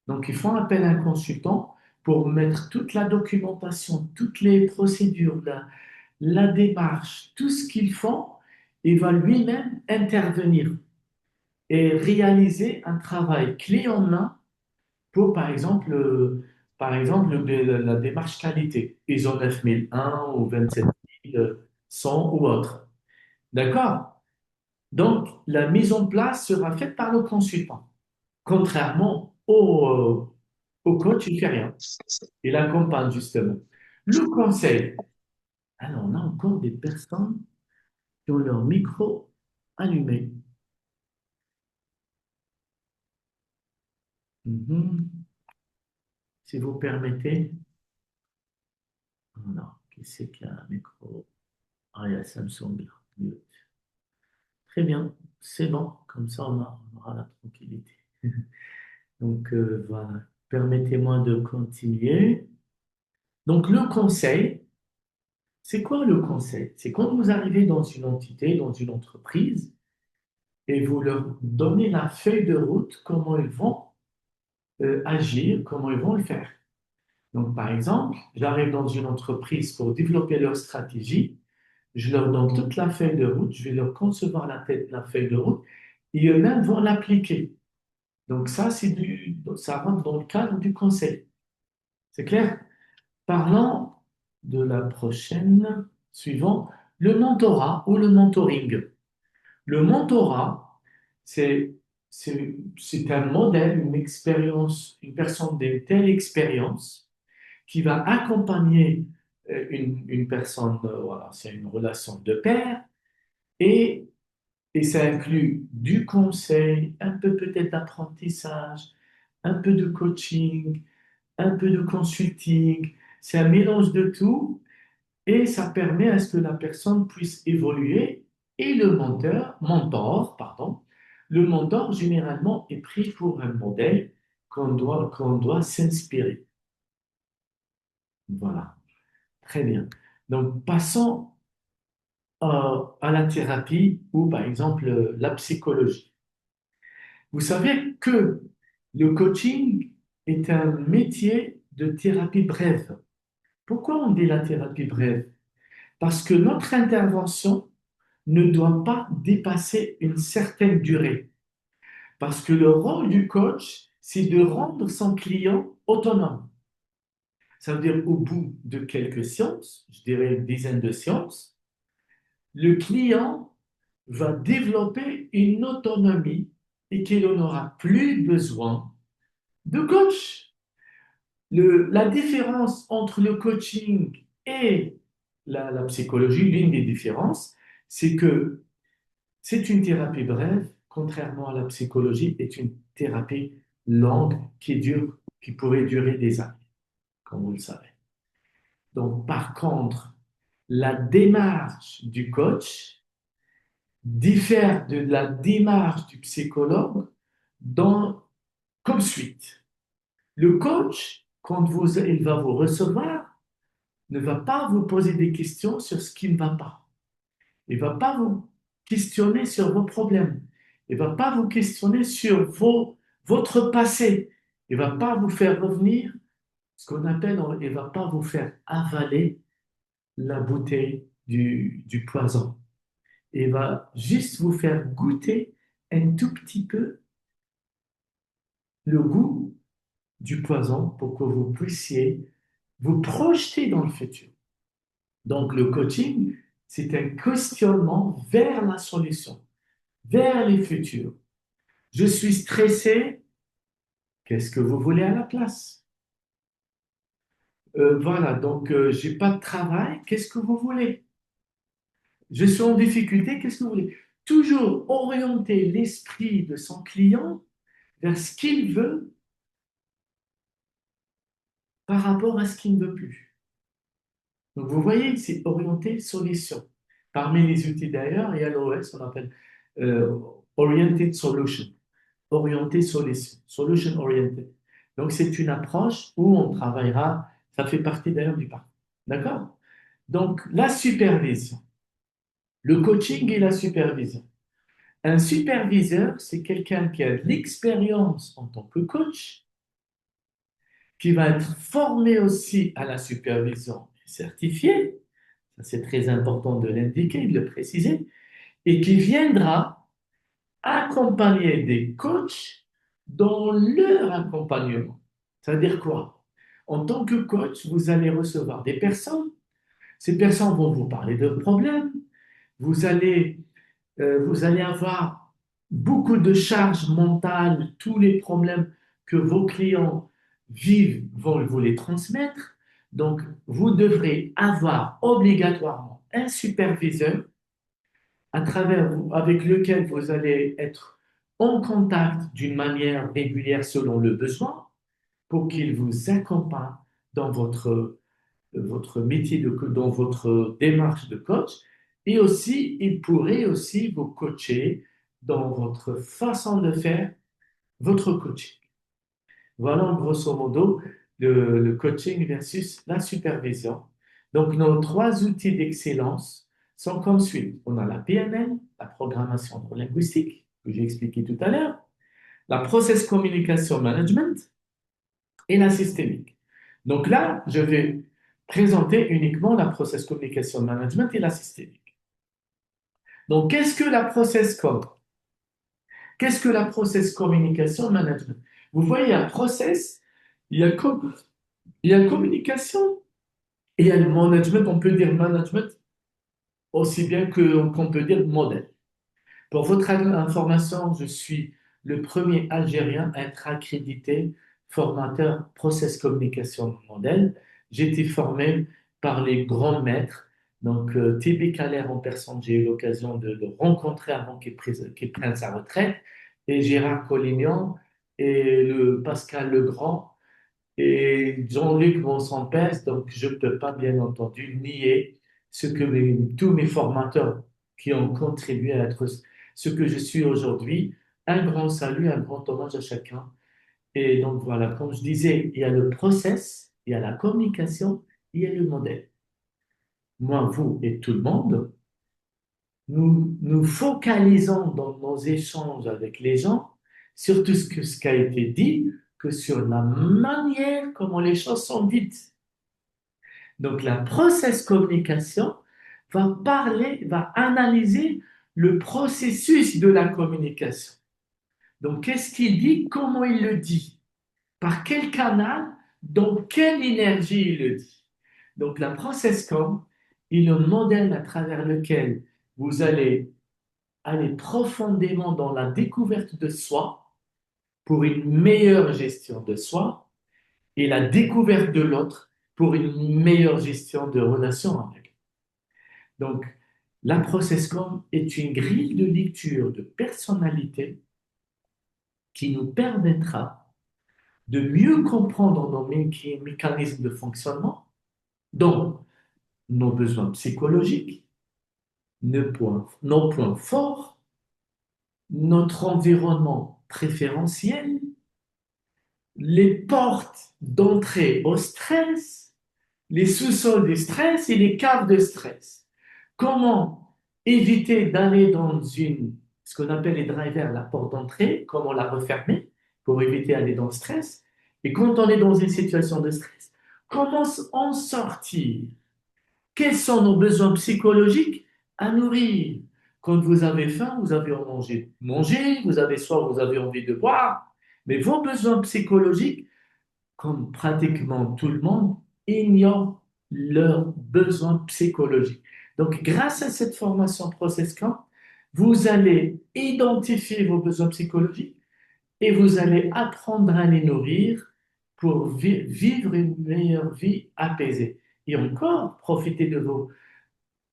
Donc, ils font appel à un consultant pour mettre toute la documentation, toutes les procédures, la démarche, tout ce qu'ils font, il va lui-même intervenir et réaliser un travail clé en main pour, par exemple, la démarche qualité, ISO 9001 ou 27100 ou autre. D'accord? Donc, la mise en place sera faite par le consultant, contrairement au coach, il ne fait rien. Il accompagne justement. Le conseil. Alors, on a encore des personnes qui ont leur micro allumé. Mhm. Si vous permettez. Non, qui c'est qui a un micro? Ah, il y a Samsung là. Mute. Très bien, c'est bon. Comme ça, on aura la tranquillité. Donc, voilà. Permettez-moi de continuer. Donc, le conseil, c'est quoi le conseil? C'est quand vous arrivez dans une entité, dans une entreprise, et vous leur donnez la feuille de route, comment ils vont agir, comment ils vont le faire. Donc, par exemple, j'arrive dans une entreprise pour développer leur stratégie, je leur donne toute la feuille de route, je vais leur concevoir la feuille de route, et eux-mêmes vont l'appliquer. Donc, ça rentre dans le cadre du conseil. C'est clair? Parlons de la prochaine, suivant, le mentorat ou le mentoring. Le mentorat, c'est, c'est un modèle, une expérience, une personne d'une telle expérience qui va accompagner une personne, voilà, c'est une relation de pair, et, et ça inclut du conseil, un peu peut-être d'apprentissage, un peu de coaching, un peu de consulting. C'est un mélange de tout et ça permet à ce que la personne puisse évoluer et le mentor généralement est pris pour un modèle qu'on doit s'inspirer. Voilà, très bien. Donc, passons à la thérapie ou par exemple la psychologie. Vous savez que le coaching est un métier de thérapie brève. Pourquoi on dit la thérapie brève? Parce que notre intervention ne doit pas dépasser une certaine durée. Parce que le rôle du coach, c'est de rendre son client autonome. Ça veut dire au bout de quelques séances, je dirais une dizaine de séances, le client va développer une autonomie et qu'il n'aura plus besoin de coach. La différence entre le coaching et la psychologie, l'une des différences, c'est que c'est une thérapie brève, contrairement à la psychologie, est une thérapie longue qui pourrait durer des années, comme vous le savez. Donc, par contre, la démarche du coach diffère de la démarche du psychologue dans, comme suite. Le coach, il va vous recevoir, ne va pas vous poser des questions sur ce qui ne va pas. Il ne va pas vous questionner sur vos problèmes. Il ne va pas vous questionner sur votre passé. Il ne va pas vous faire revenir, ce qu'on appelle, il ne va pas vous faire avaler la bouteille du poison. Il va juste vous faire goûter un tout petit peu le goût du poison pour que vous puissiez vous projeter dans le futur. Donc, le coaching, c'est un questionnement vers la solution, vers les futurs. Je suis stressé, qu'est-ce que vous voulez à la place? Voilà, donc j'ai pas de travail, qu'est-ce que vous voulez? Je suis en difficulté, qu'est-ce que vous voulez? Toujours orienter l'esprit de son client vers ce qu'il veut par rapport à ce qu'il ne veut plus. Donc vous voyez, c'est orienté solution. Parmi les outils d'ailleurs, il y a l'OS, on appelle euh, Oriented Solution. Orienté solution, solution oriented. Donc, c'est une approche où on travaillera, ça fait partie d'ailleurs du parcours. D'accord? Donc, la supervision, le coaching et la supervision. Un superviseur, c'est quelqu'un qui a de l'expérience en tant que coach, qui va être formé aussi à la supervision certifié, ça c'est très important de l'indiquer, de le préciser, et qui viendra accompagner des coachs dans leur accompagnement. Ça veut dire quoi? En tant que coach, vous allez recevoir des personnes. Ces personnes vont vous parler de problèmes. Vous allez, vous allez avoir beaucoup de charges mentales. Tous les problèmes que vos clients vivent vont vous les transmettre. Donc, vous devrez avoir obligatoirement un superviseur avec lequel vous allez être en contact d'une manière régulière selon le besoin pour qu'il vous accompagne dans votre métier, dans votre démarche de coach. Et aussi, il pourrait aussi vous coacher dans votre façon de faire votre coaching. Voilà, grosso modo, le coaching versus la supervision. Donc, nos trois outils d'excellence sont comme suit. On a la PNL, la programmation linguistique, que j'ai expliqué tout à l'heure, la Process Communication Management et la systémique. Donc là, je vais présenter uniquement la Process Communication Management et la systémique. Donc, qu'est-ce que la Process Com? Qu'est-ce que la Process Communication Management? Vous voyez, il y a process, il y a, il y a communication et il y a le management. On peut dire management aussi bien qu'on peut dire modèle. Pour votre information, je suis le premier Algérien à être accrédité formateur Process Communication Modèle. J'ai été formé par les grands maîtres. Donc, T.B. Kaler en personne, j'ai eu l'occasion de le rencontrer avant qu'il prenne sa retraite, et Gérard Collignon et Pascal Legrand et Jean-Luc Bonsampès. Donc, je ne peux pas, bien entendu, nier ce que tous mes formateurs qui ont contribué à être ce que je suis aujourd'hui. Un grand salut, un grand hommage à chacun. Et donc, voilà, comme je disais, il y a le process, il y a la communication, il y a le modèle. Moi, vous et tout le monde, nous nous focalisons dans nos échanges avec les gens sur tout ce qui a été dit, que sur la manière comment les choses sont dites. Donc, la process communication va analyser le processus de la communication. Donc, qu'est-ce qu'il dit, comment il le dit, par quel canal, dans quelle énergie il le dit. Donc, la process com est le modèle à travers lequel vous allez aller profondément dans la découverte de soi pour une meilleure gestion de soi et la découverte de l'autre pour une meilleure gestion de relation avec. Donc, la ProcessCom est une grille de lecture de personnalité qui nous permettra de mieux comprendre nos mécanismes de fonctionnement, donc nos besoins psychologiques, nos points forts, notre environnement préférentiel, les portes d'entrée au stress, les sous-sols du stress et les caves de stress. Comment éviter d'aller dans ce qu'on appelle les drivers, la porte d'entrée, comment la refermer pour éviter d'aller dans le stress. Et quand on est dans une situation de stress, comment en sortir? Quels sont nos besoins psychologiques à nourrir? Quand vous avez faim, vous avez envie de manger, vous avez soif, vous avez envie de boire. Mais vos besoins psychologiques, comme pratiquement tout le monde, ignorent leurs besoins psychologiques. Donc, grâce à cette formation Process Camp, vous allez identifier vos besoins psychologiques et vous allez apprendre à les nourrir pour vivre une meilleure vie apaisée. Et encore, profiter de vos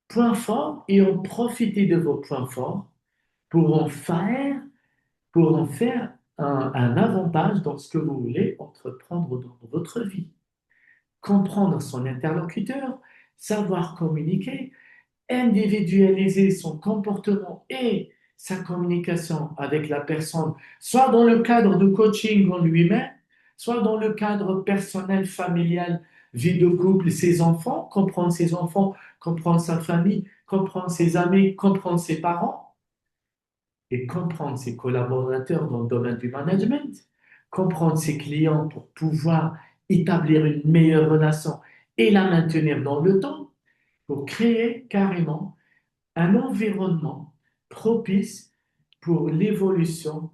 points forts et en profiter de vos points forts pour en faire un avantage dans ce que vous voulez entreprendre dans votre vie. Comprendre son interlocuteur, savoir communiquer, individualiser son comportement et sa communication avec la personne, soit dans le cadre de coaching en lui-même, soit dans le cadre personnel, familial, vie de couple, ses enfants, comprendre sa famille, comprendre ses amis, comprendre ses parents et comprendre ses collaborateurs dans le domaine du management, comprendre ses clients pour pouvoir établir une meilleure relation et la maintenir dans le temps, pour créer carrément un environnement propice pour l'évolution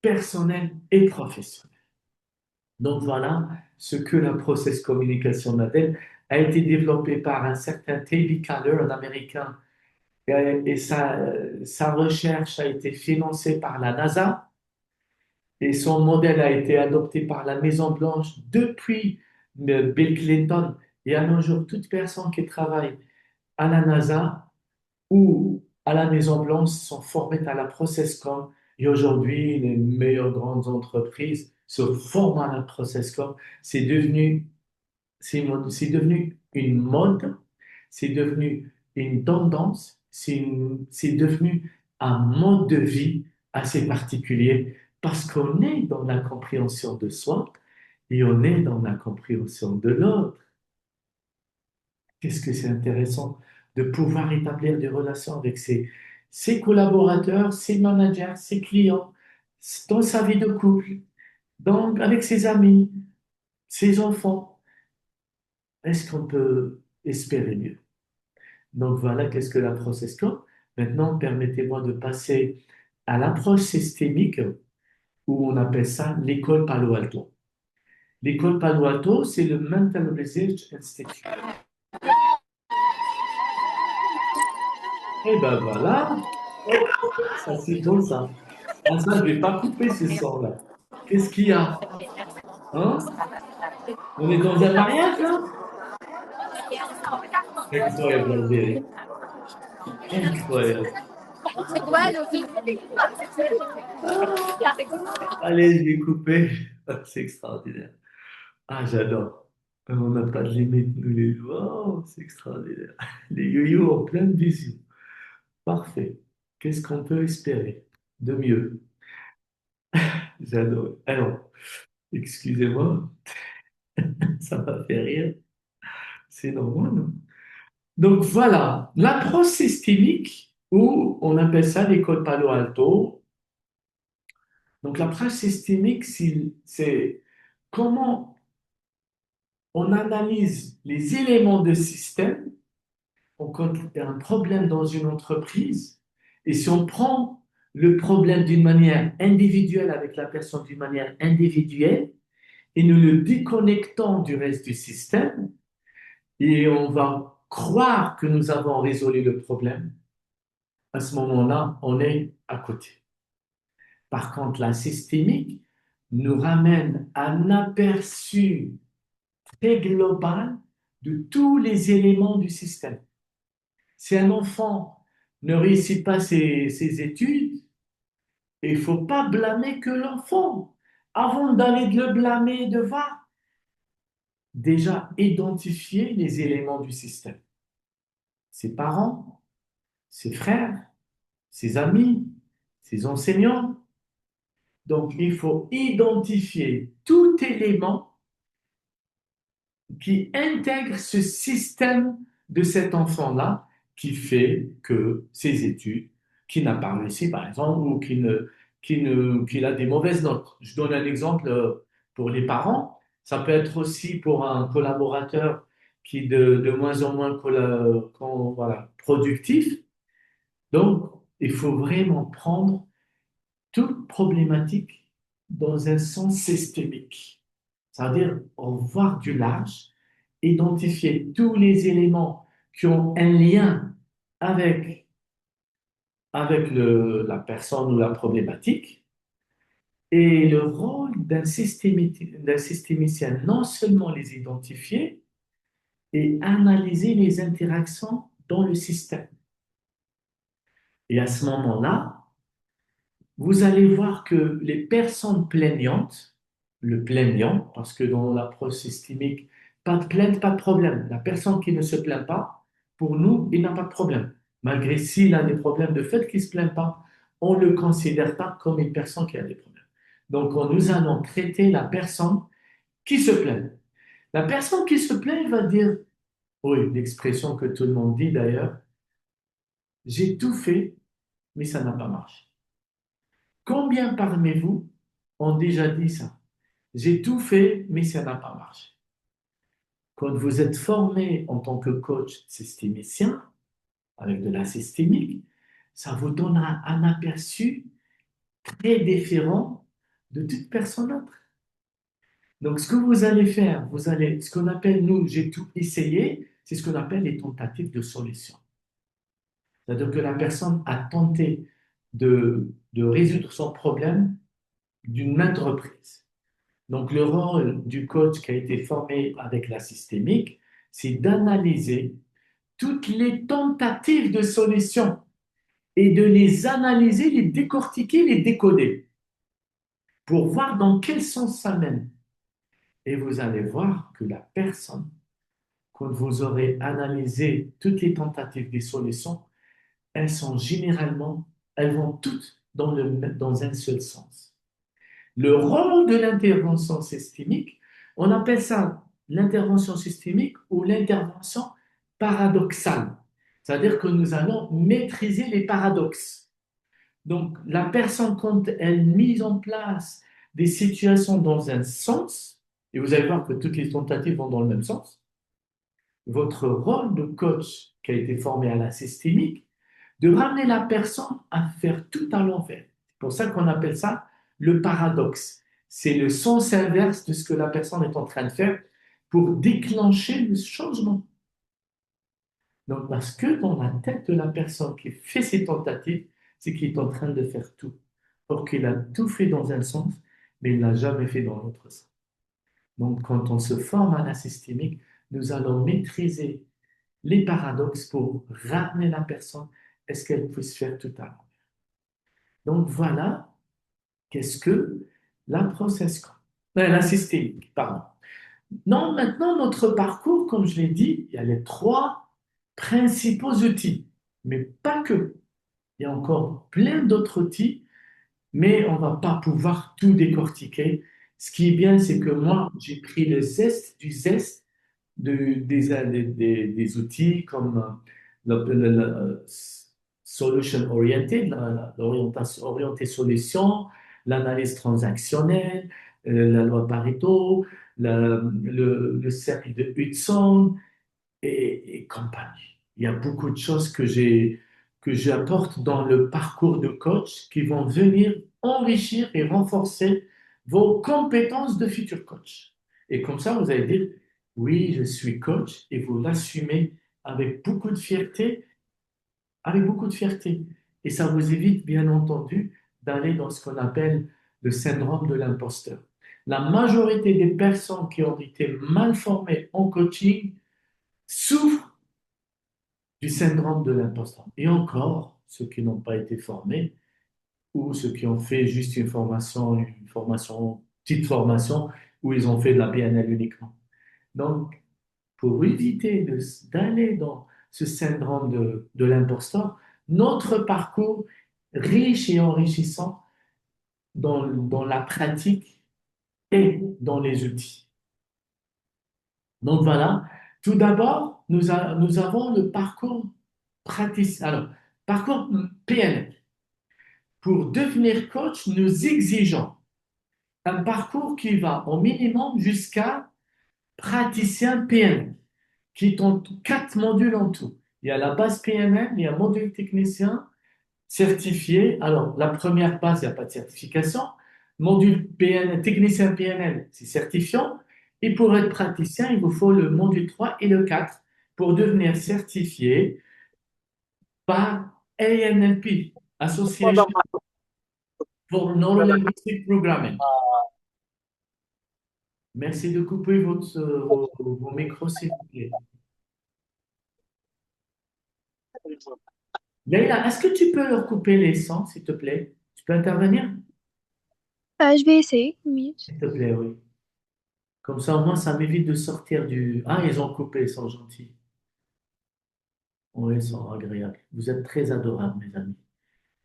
personnelle et professionnelle. Donc voilà ce que la Process Communication Model a été développé par un certain T.B. Kaler, un Américain, et sa recherche a été financée par la NASA et son modèle a été adopté par la Maison-Blanche depuis Bill Clinton. Et à nos jours, toute personne qui travaille à la NASA ou à la Maison-Blanche sont formés à la ProcessCom Et aujourd'hui, les meilleures grandes entreprises se forment à la Process Score. C'est devenu, c'est devenu une mode, c'est devenu une tendance, c'est devenu un mode de vie assez particulier parce qu'on est dans la compréhension de soi et on est dans la compréhension de l'autre. Qu'est-ce que c'est intéressant de pouvoir établir des relations avec ses collaborateurs, ses managers, ses clients, dans sa vie de couple, donc avec ses amis, ses enfants. Est-ce qu'on peut espérer mieux? Donc voilà, qu'est-ce que l'approche SCORE? Maintenant, permettez-moi de passer à l'approche systémique, où on appelle ça l'école Palo Alto. L'école Palo Alto, c'est le Mental Research Institute. Et ben voilà, ça c'est bon ça. Ah, ça, je ne vais pas couper ce son-là. Qu'est-ce qu'il y a? Hein? On est dans un mariage là? Incroyable, Albéric. Incroyable. Allez, je vais couper. C'est extraordinaire. Ah, j'adore. On n'a pas de limite, nous les doigts. Oh, c'est extraordinaire. Les yo-yo en pleine vision. Parfait. Qu'est-ce qu'on peut espérer de mieux? J'adore. Alors, excusez-moi, ça m'a fait rire. C'est normal, non? Donc voilà, l'approche systémique, ou on appelle ça l'école Palo Alto. Donc l'approche systémique, c'est comment on analyse les éléments de système. Quand il y a un problème dans une entreprise, et si on prend le problème d'une manière individuelle avec la personne d'une manière individuelle, et nous le déconnectons du reste du système, et on va croire que nous avons résolu le problème, à ce moment-là, on est à côté. Par contre, la systémique nous ramène un aperçu très global de tous les éléments du système. Si un enfant ne réussit pas ses études, il ne faut pas blâmer que l'enfant. Avant d'aller le blâmer, de voir, déjà identifier les éléments du système. Ses parents, ses frères, ses amis, ses enseignants. Donc, il faut identifier tout élément qui intègre ce système de cet enfant-là qui fait que ses études, qui n'a pas réussi par exemple, ou qu'il a des mauvaises notes. Je donne un exemple pour les parents. Ça peut être aussi pour un collaborateur qui est de moins en moins voilà, productif. Donc, il faut vraiment prendre toute problématique dans un sens systémique. C'est-à-dire voir du large, identifier tous les éléments qui ont un lien avec, la personne ou la problématique. Et le rôle d'un systémicien, non seulement les identifier, et analyser les interactions dans le système. Et à ce moment-là, vous allez voir que les personnes plaignantes, le plaignant, parce que dans l'approche systémique, pas de plainte, pas de problème. La personne qui ne se plaint pas, pour nous, il n'a pas de problème. Malgré s'il a des problèmes, de fait qu'il ne se plaint pas, on ne le considère pas comme une personne qui a des problèmes. Donc, nous allons traiter la personne qui se plaint. La personne qui se plaint va dire, oui, l'expression que tout le monde dit d'ailleurs, j'ai tout fait, mais ça n'a pas marché. Combien parmi vous ont déjà dit ça? J'ai tout fait, mais ça n'a pas marché. Quand vous êtes formé en tant que coach systémicien, avec de la systémique, ça vous donnera un aperçu très différent de toute personne autre. Donc, ce que vous allez faire, ce qu'on appelle, nous, j'ai tout essayé, c'est ce qu'on appelle les tentatives de solution. C'est-à-dire que la personne a tenté de résoudre son problème d'une maintes reprises. Donc, le rôle du coach qui a été formé avec la systémique, c'est d'analyser toutes les tentatives de solution et de les analyser, les décortiquer, les décoder pour voir dans quel sens ça mène. Et vous allez voir que la personne, quand vous aurez analysé toutes les tentatives des solutions, elles sont généralement, elles vont toutes dans un seul sens. Le rôle de l'intervention systémique, on appelle ça l'intervention systémique ou l'intervention paradoxale. C'est-à-dire que nous allons maîtriser les paradoxes. Donc, la personne, quand elle mise en place des situations dans un sens, et vous allez voir que toutes les tentatives vont dans le même sens, votre rôle de coach qui a été formé à la systémique, de ramener la personne à faire tout à l'envers. C'est pour ça qu'on appelle ça le paradoxe. C'est le sens inverse de ce que la personne est en train de faire pour déclencher le changement. Donc, parce que dans la tête de la personne qui fait ces tentatives, c'est qu'il est en train de faire tout. Or qu'il a tout fait dans un sens, mais il n'a jamais fait dans l'autre sens. Donc, quand on se forme à la systémique, nous allons maîtriser les paradoxes pour ramener la personne à ce qu'elle puisse faire tout à l'heure. Donc, voilà qu'est-ce que la la systémique, pardon. Non, maintenant, notre parcours, comme je l'ai dit, il y a les trois principaux outils, mais pas que. Il y a encore plein d'autres outils, mais on ne va pas pouvoir tout décortiquer. Ce qui est bien, c'est que moi, j'ai pris le zeste du zeste des outils comme le solution oriented, l'orientation orientée solution, l'analyse transactionnelle, la loi Pareto, le cercle de Hudson et compagnie. Il y a beaucoup de choses que j'apporte dans le parcours de coach qui vont venir enrichir et renforcer vos compétences de futur coach. Et comme ça, vous allez dire, oui, je suis coach et vous l'assumez avec beaucoup de fierté, avec beaucoup de fierté. Et ça vous évite, bien entendu, d'aller dans ce qu'on appelle le syndrome de l'imposteur. La majorité des personnes qui ont été mal formées en coaching souffrent du syndrome de l'imposteur. Et encore, ceux qui n'ont pas été formés ou ceux qui ont fait juste petite formation, où ils ont fait de la PNL uniquement. Donc, pour éviter d'aller dans ce syndrome de l'imposteur, notre parcours riche et enrichissant dans la pratique et dans les outils. Donc voilà, tout d'abord, nous avons le parcours pratique. Alors, parcours PNL. Pour devenir coach, nous exigeons un parcours qui va au minimum jusqu'à praticien PNL, qui est en 4 modules en tout. Il y a la base PNL, il y a module technicien, certifié. Alors, la première base, il n'y a pas de certification. Module PNL, technicien PNL, c'est certifiant. Et pour être praticien, il vous faut le module 3 et le 4 pour devenir certifié par ANLP, Association for Neuro-Linguistic Programming. Merci de couper vos micros, s'il vous plaît. Leïla, est-ce que tu peux leur couper les sons, s'il te plaît? Tu peux intervenir? Je vais essayer, oui. S'il te plaît, oui. Comme ça, au moins, ça m'évite de sortir du... Ah, ils ont coupé, ils sont gentils. Oui, ils sont agréables. Vous êtes très adorables, mes amis.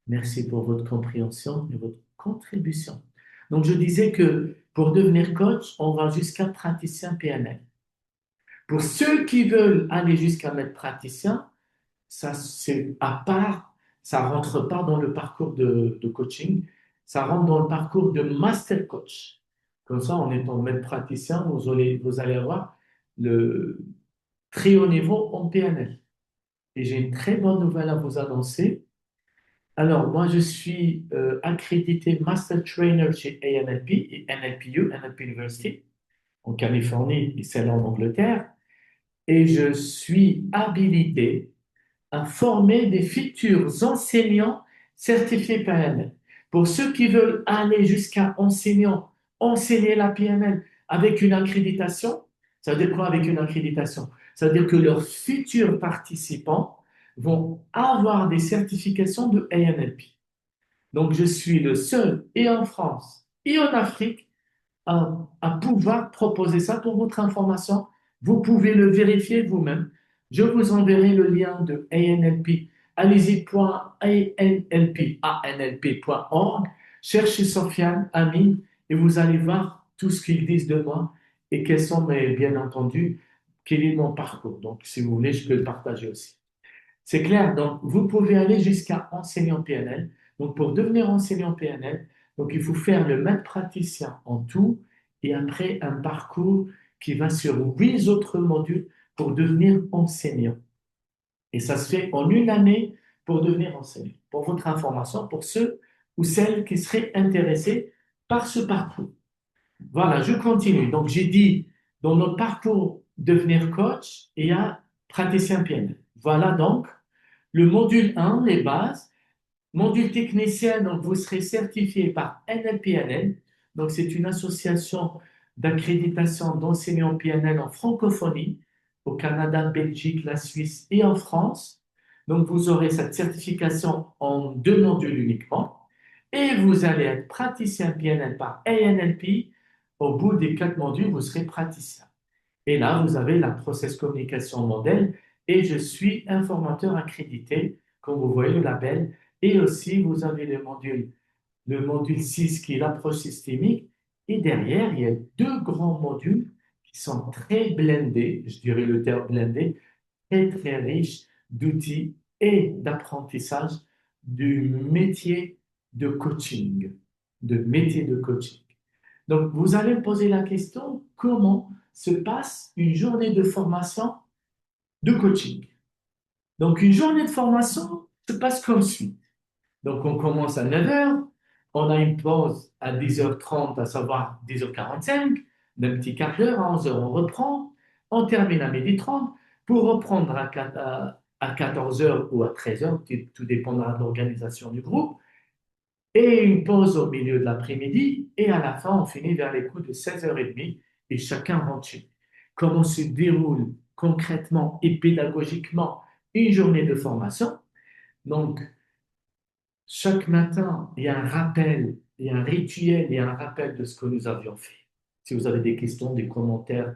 Merci pour votre compréhension et votre contribution. Donc, je disais que pour devenir coach, on va jusqu'à praticien PNL. Pour ceux qui veulent aller jusqu'à maître praticien, ça, c'est à part, ça ne rentre pas dans le parcours de coaching, ça rentre dans le parcours de master coach. Comme ça, en étant maître praticien, vous allez avoir le très haut niveau en PNL. Et j'ai une très bonne nouvelle à vous annoncer. Alors, moi, je suis accrédité Master Trainer chez ANLP et NLPU, NLP University, en Californie et celle en Angleterre. Et je suis habilité à former des futurs enseignants certifiés PNL. Pour ceux qui veulent aller jusqu'à enseignant, enseigner la PNL avec une accréditation, ça veut dire quoi avec une accréditation? Ça veut dire que leurs futurs participants vont avoir des certifications de ANLP. Donc, je suis le seul, et en France, et en Afrique, à pouvoir proposer ça pour votre information. Vous pouvez le vérifier vous-même. Je vous enverrai le lien de ANLP. Allez-y, .anlp.org, cherchez Sofiane Amin et vous allez voir tout ce qu'ils disent de moi et quels sont, mais bien entendu, quel est mon parcours. Donc, si vous voulez, je peux le partager aussi. C'est clair, donc vous pouvez aller jusqu'à enseignant PNL. Donc pour devenir enseignant PNL, donc il faut faire le maître praticien en tout et après un parcours qui va sur 8 autres modules pour devenir enseignant. Et ça se fait en une année pour devenir enseignant. Pour votre information, pour ceux ou celles qui seraient intéressés par ce parcours. Voilà, je continue. Donc j'ai dit, dans notre parcours devenir coach, il y a praticien PNL. Voilà donc le module 1, les bases. Module technicien, donc vous serez certifié par NLPNL. Donc c'est une association d'accréditation d'enseignants PNL en francophonie au Canada, Belgique, la Suisse et en France. Donc vous aurez cette certification en 2 modules uniquement. Et vous allez être praticien PNL par ANLP. Au bout des 4 modules, vous serez praticien. Et là, vous avez la process communication modèle et je suis informateur accrédité, comme vous voyez le label. Et aussi, vous avez le module 6 qui est l'approche systémique. Et derrière, il y a 2 grands modules qui sont très blindés, je dirais le terme blindé, très très riches d'outils et d'apprentissage du métier de coaching, de métier de coaching. Donc, vous allez me poser la question, comment se passe une journée de formation de coaching? Donc, une journée de formation se passe comme suit. Donc, on commence à 9 heures, on a une pause à 10h30, à savoir 10h45, d'un petit quart d'heure, à 11 heures, on reprend, on termine à 12h30 pour reprendre à 14 heures ou à 13 heures, tout dépendra de l'organisation du groupe, et une pause au milieu de l'après-midi, et à la fin, on finit vers les coups de 16h30 et chacun rentre chez lui. Comment se déroule concrètement et pédagogiquement une journée de formation? Donc, chaque matin, il y a un rappel, il y a un rituel, il y a un rappel de ce que nous avions fait. Si vous avez des questions, des commentaires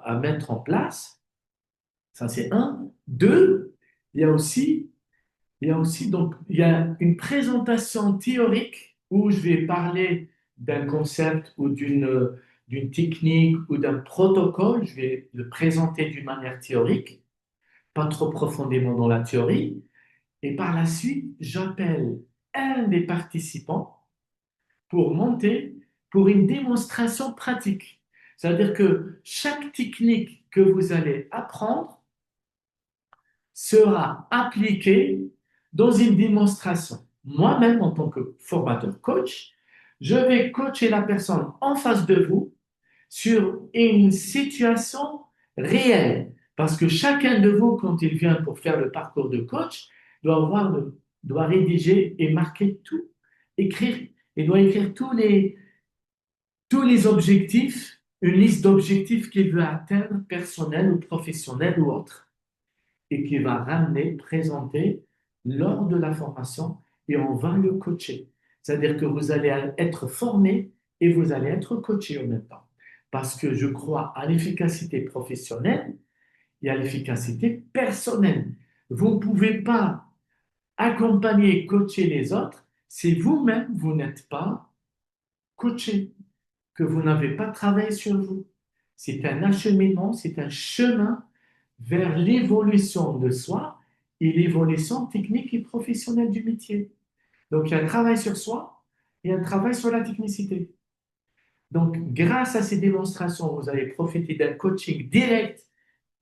à mettre en place, ça c'est un. Deux, il y a aussi donc, il y a une présentation théorique où je vais parler d'un concept ou d'une technique ou d'un protocole. Je vais le présenter d'une manière théorique, pas trop profondément dans la théorie. Et par la suite, j'appelle un des participants pour monter pour une démonstration pratique. C'est-à-dire que chaque technique que vous allez apprendre sera appliquée dans une démonstration. Moi-même, en tant que formateur coach, je vais coacher la personne en face de vous sur une situation réelle. Parce que chacun de vous, quand il vient pour faire le parcours de coach, doit rédiger et marquer tout, écrire, et doit écrire tous les objectifs, une liste d'objectifs qu'il veut atteindre, personnels ou professionnels ou autres, et qu'il va ramener, présenter lors de la formation, et on va le coacher. C'est-à-dire que vous allez être formé et vous allez être coaché en même temps. Parce que je crois à l'efficacité professionnelle et à l'efficacité personnelle. Vous ne pouvez pas accompagner et coacher les autres si vous-même, vous n'êtes pas coaché, que vous n'avez pas travaillé sur vous. C'est un acheminement, c'est un chemin vers l'évolution de soi et l'évolution technique et professionnelle du métier. Donc, il y a un travail sur soi et un travail sur la technicité. Donc, grâce à ces démonstrations, vous allez profiter d'un coaching direct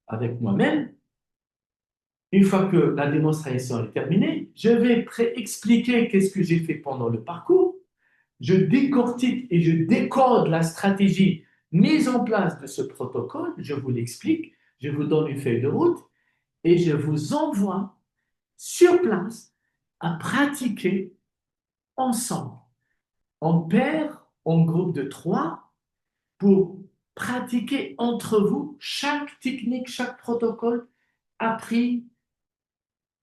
avec moi-même. Une fois que la démonstration est terminée, je vais expliquer qu'est-ce que j'ai fait pendant le parcours. Je décortique et je décode la stratégie mise en place de ce protocole. Je vous l'explique, je vous donne une feuille de route et je vous envoie sur place à pratiquer ensemble, en paire, en groupe de 3, pour pratiquer entre vous chaque technique, chaque protocole appris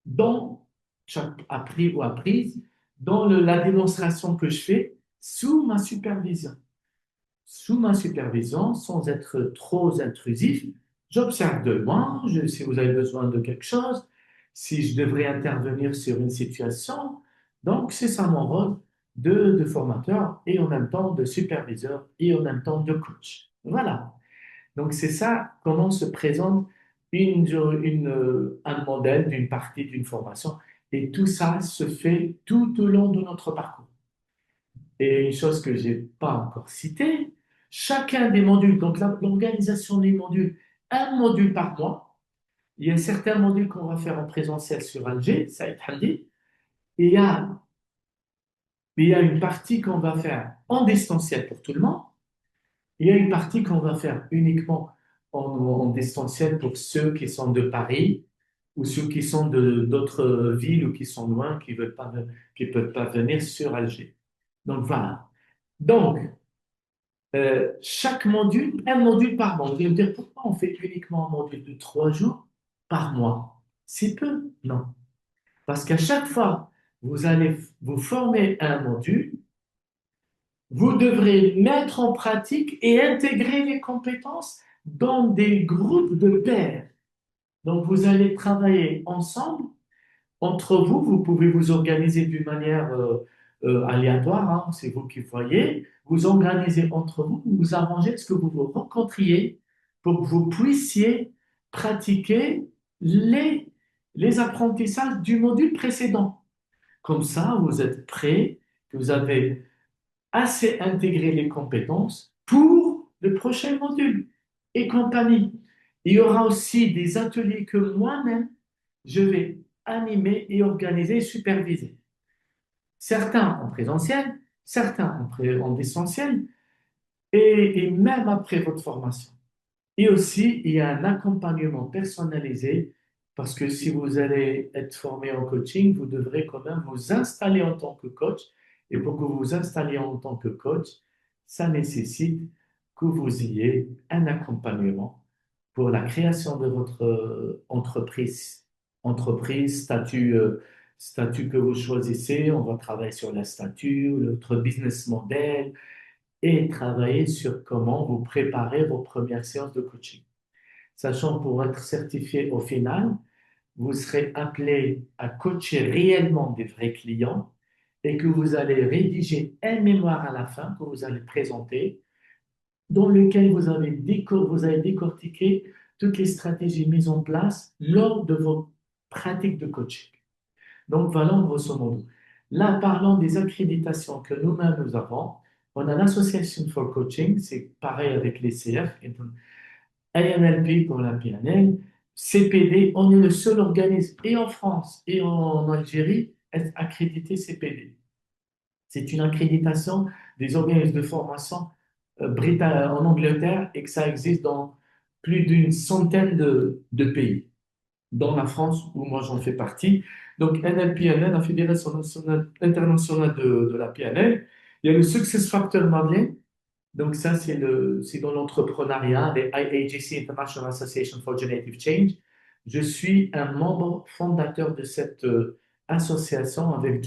dans chaque appris ou apprise, dans la démonstration que je fais sous ma supervision. Sous ma supervision, sans être trop intrusif, j'observe de loin, si vous avez besoin de quelque chose, si je devrais intervenir sur une situation. Donc, c'est ça mon rôle de formateur et en même temps de superviseur et en même temps de coach. Voilà. Donc, c'est ça comment se présente un modèle d'une partie d'une formation. Et tout ça se fait tout au long de notre parcours. Et une chose que je n'ai pas encore citée, chacun des modules, donc l'organisation des modules, un module par mois. Il y a certains modules qu'on va faire en présentiel sur Alger, ça a été dit, et il y a une partie qu'on va faire en distanciel pour tout le monde. Il y a une partie qu'on va faire uniquement en distanciel pour ceux qui sont de Paris ou ceux qui sont d'autres villes ou qui sont loin, qui ne peuvent pas venir sur Alger. Donc voilà. Donc, chaque module, un module par mois. Vous allez me dire, pourquoi on fait uniquement un module de 3 jours par mois? C'est peu? Non. Parce qu'à chaque fois, vous allez vous former un module, vous devrez mettre en pratique et intégrer les compétences dans des groupes de pairs. Donc, vous allez travailler ensemble. Entre vous, vous pouvez vous organiser d'une manière aléatoire, hein, c'est vous qui voyez. Vous organisez entre vous, vous vous arrangez ce que vous vous rencontriez pour que vous puissiez pratiquer les apprentissages du module précédent. Comme ça, vous êtes prêts, vous avez assez intégré les compétences pour le prochain module et compagnie. Il y aura aussi des ateliers que moi-même, je vais animer et organiser et superviser. Certains en présentiel, certains en distanciel et même après votre formation. Et aussi, il y a un accompagnement personnalisé parce que si vous allez être formé en coaching, vous devrez quand même vous installer en tant que coach. Et pour que vous vous installiez en tant que coach, ça nécessite que vous ayez un accompagnement pour la création de votre entreprise, statut que vous choisissez. On va travailler sur la statut, notre business model et travailler sur comment vous préparez vos premières séances de coaching. Sachant pour être certifié au final, vous serez appelé à coacher réellement des vrais clients et que vous allez rédiger un mémoire à la fin que vous allez présenter dans lequel vous avez décortiqué toutes les stratégies mises en place lors de vos pratiques de coaching. Donc voilà, grosso modo. Là, parlons des accréditations que nous-mêmes nous avons. On a l'Association for Coaching, c'est pareil avec les CF, ANLP pour la PNL, CPD, on est le seul organisme et en France et en Algérie accrédité CPD. C'est une accréditation des organismes de formation en Angleterre et que ça existe dans plus d'une centaine de pays, dont la France où moi j'en fais partie. Donc NLPNL, la Fédération internationale de la PNL. Il y a le Success Factor Madeleine. Donc ça, c'est dans l'entrepreneuriat, les IAGC, International Association for Generative Change. Je suis un membre fondateur de cette association avec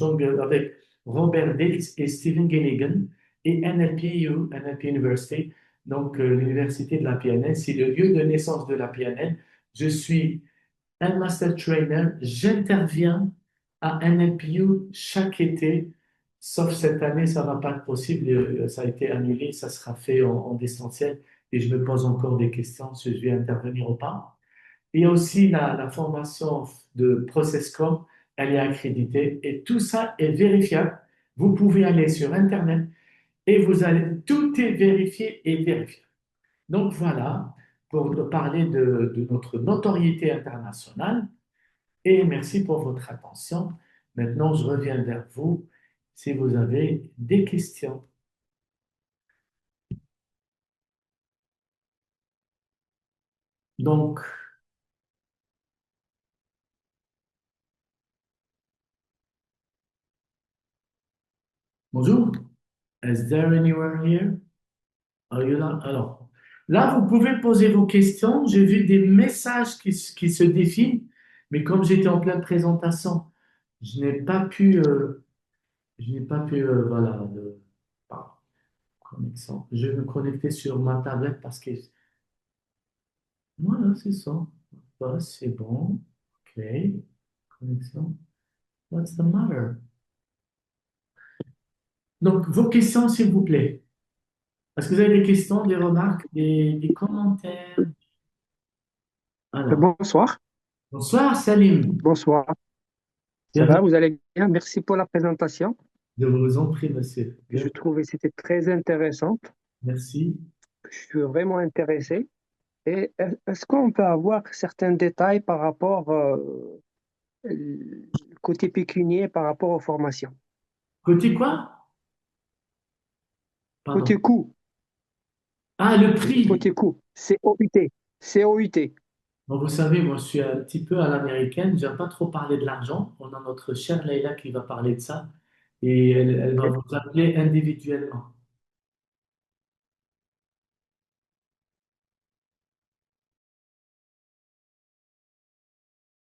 Robert Dills et Stephen Gilligan et NLPU, NLP University, donc l'université de la PNL. C'est le lieu de naissance de la PNL. Je suis un master trainer. J'interviens à NLPU chaque été. Sauf cette année, ça ne va pas être possible, ça a été annulé, ça sera fait en distanciel et je me pose encore des questions si je vais intervenir ou pas. Il y a aussi la formation de ProcessCom, elle est accréditée et tout ça est vérifiable. Vous pouvez aller sur Internet et tout est vérifié et vérifié. Donc voilà, pour parler de notre notoriété internationale et merci pour votre attention. Maintenant, je reviens vers vous si vous avez des questions. Donc, bonjour. Is there anywhere here? Are you là? Alors, là, vous pouvez poser vos questions. J'ai vu des messages qui se défilent. Mais comme j'étais en pleine présentation, je n'ai pas pu, voilà, par connexion. Je vais me connecter sur ma tablette parce que, voilà, c'est ça. Voilà, c'est bon. OK. Connexion. What's the matter? Donc, vos questions, s'il vous plaît. Est-ce que vous avez des questions, des remarques, des commentaires? Alors, Bonsoir, bonsoir, Salim. bonsoir. Ça va, Bienvenue. vous allez bien? Merci pour la présentation. Je vous en prie, monsieur. Je trouvais que c'était très intéressante. Merci. Je suis vraiment intéressé. Et est-ce qu'on peut avoir certains détails par rapport côté pécunier par rapport aux formations? Côté quoi? Pardon. Côté coût, Ah, le prix. côté coût, COUT, COUT. Bon, vous savez, moi, je suis un petit peu à l'américaine. J'aime pas trop parler de l'argent. On a notre chère Leïla qui va parler de ça. Et elle va Ok. vous appeler individuellement.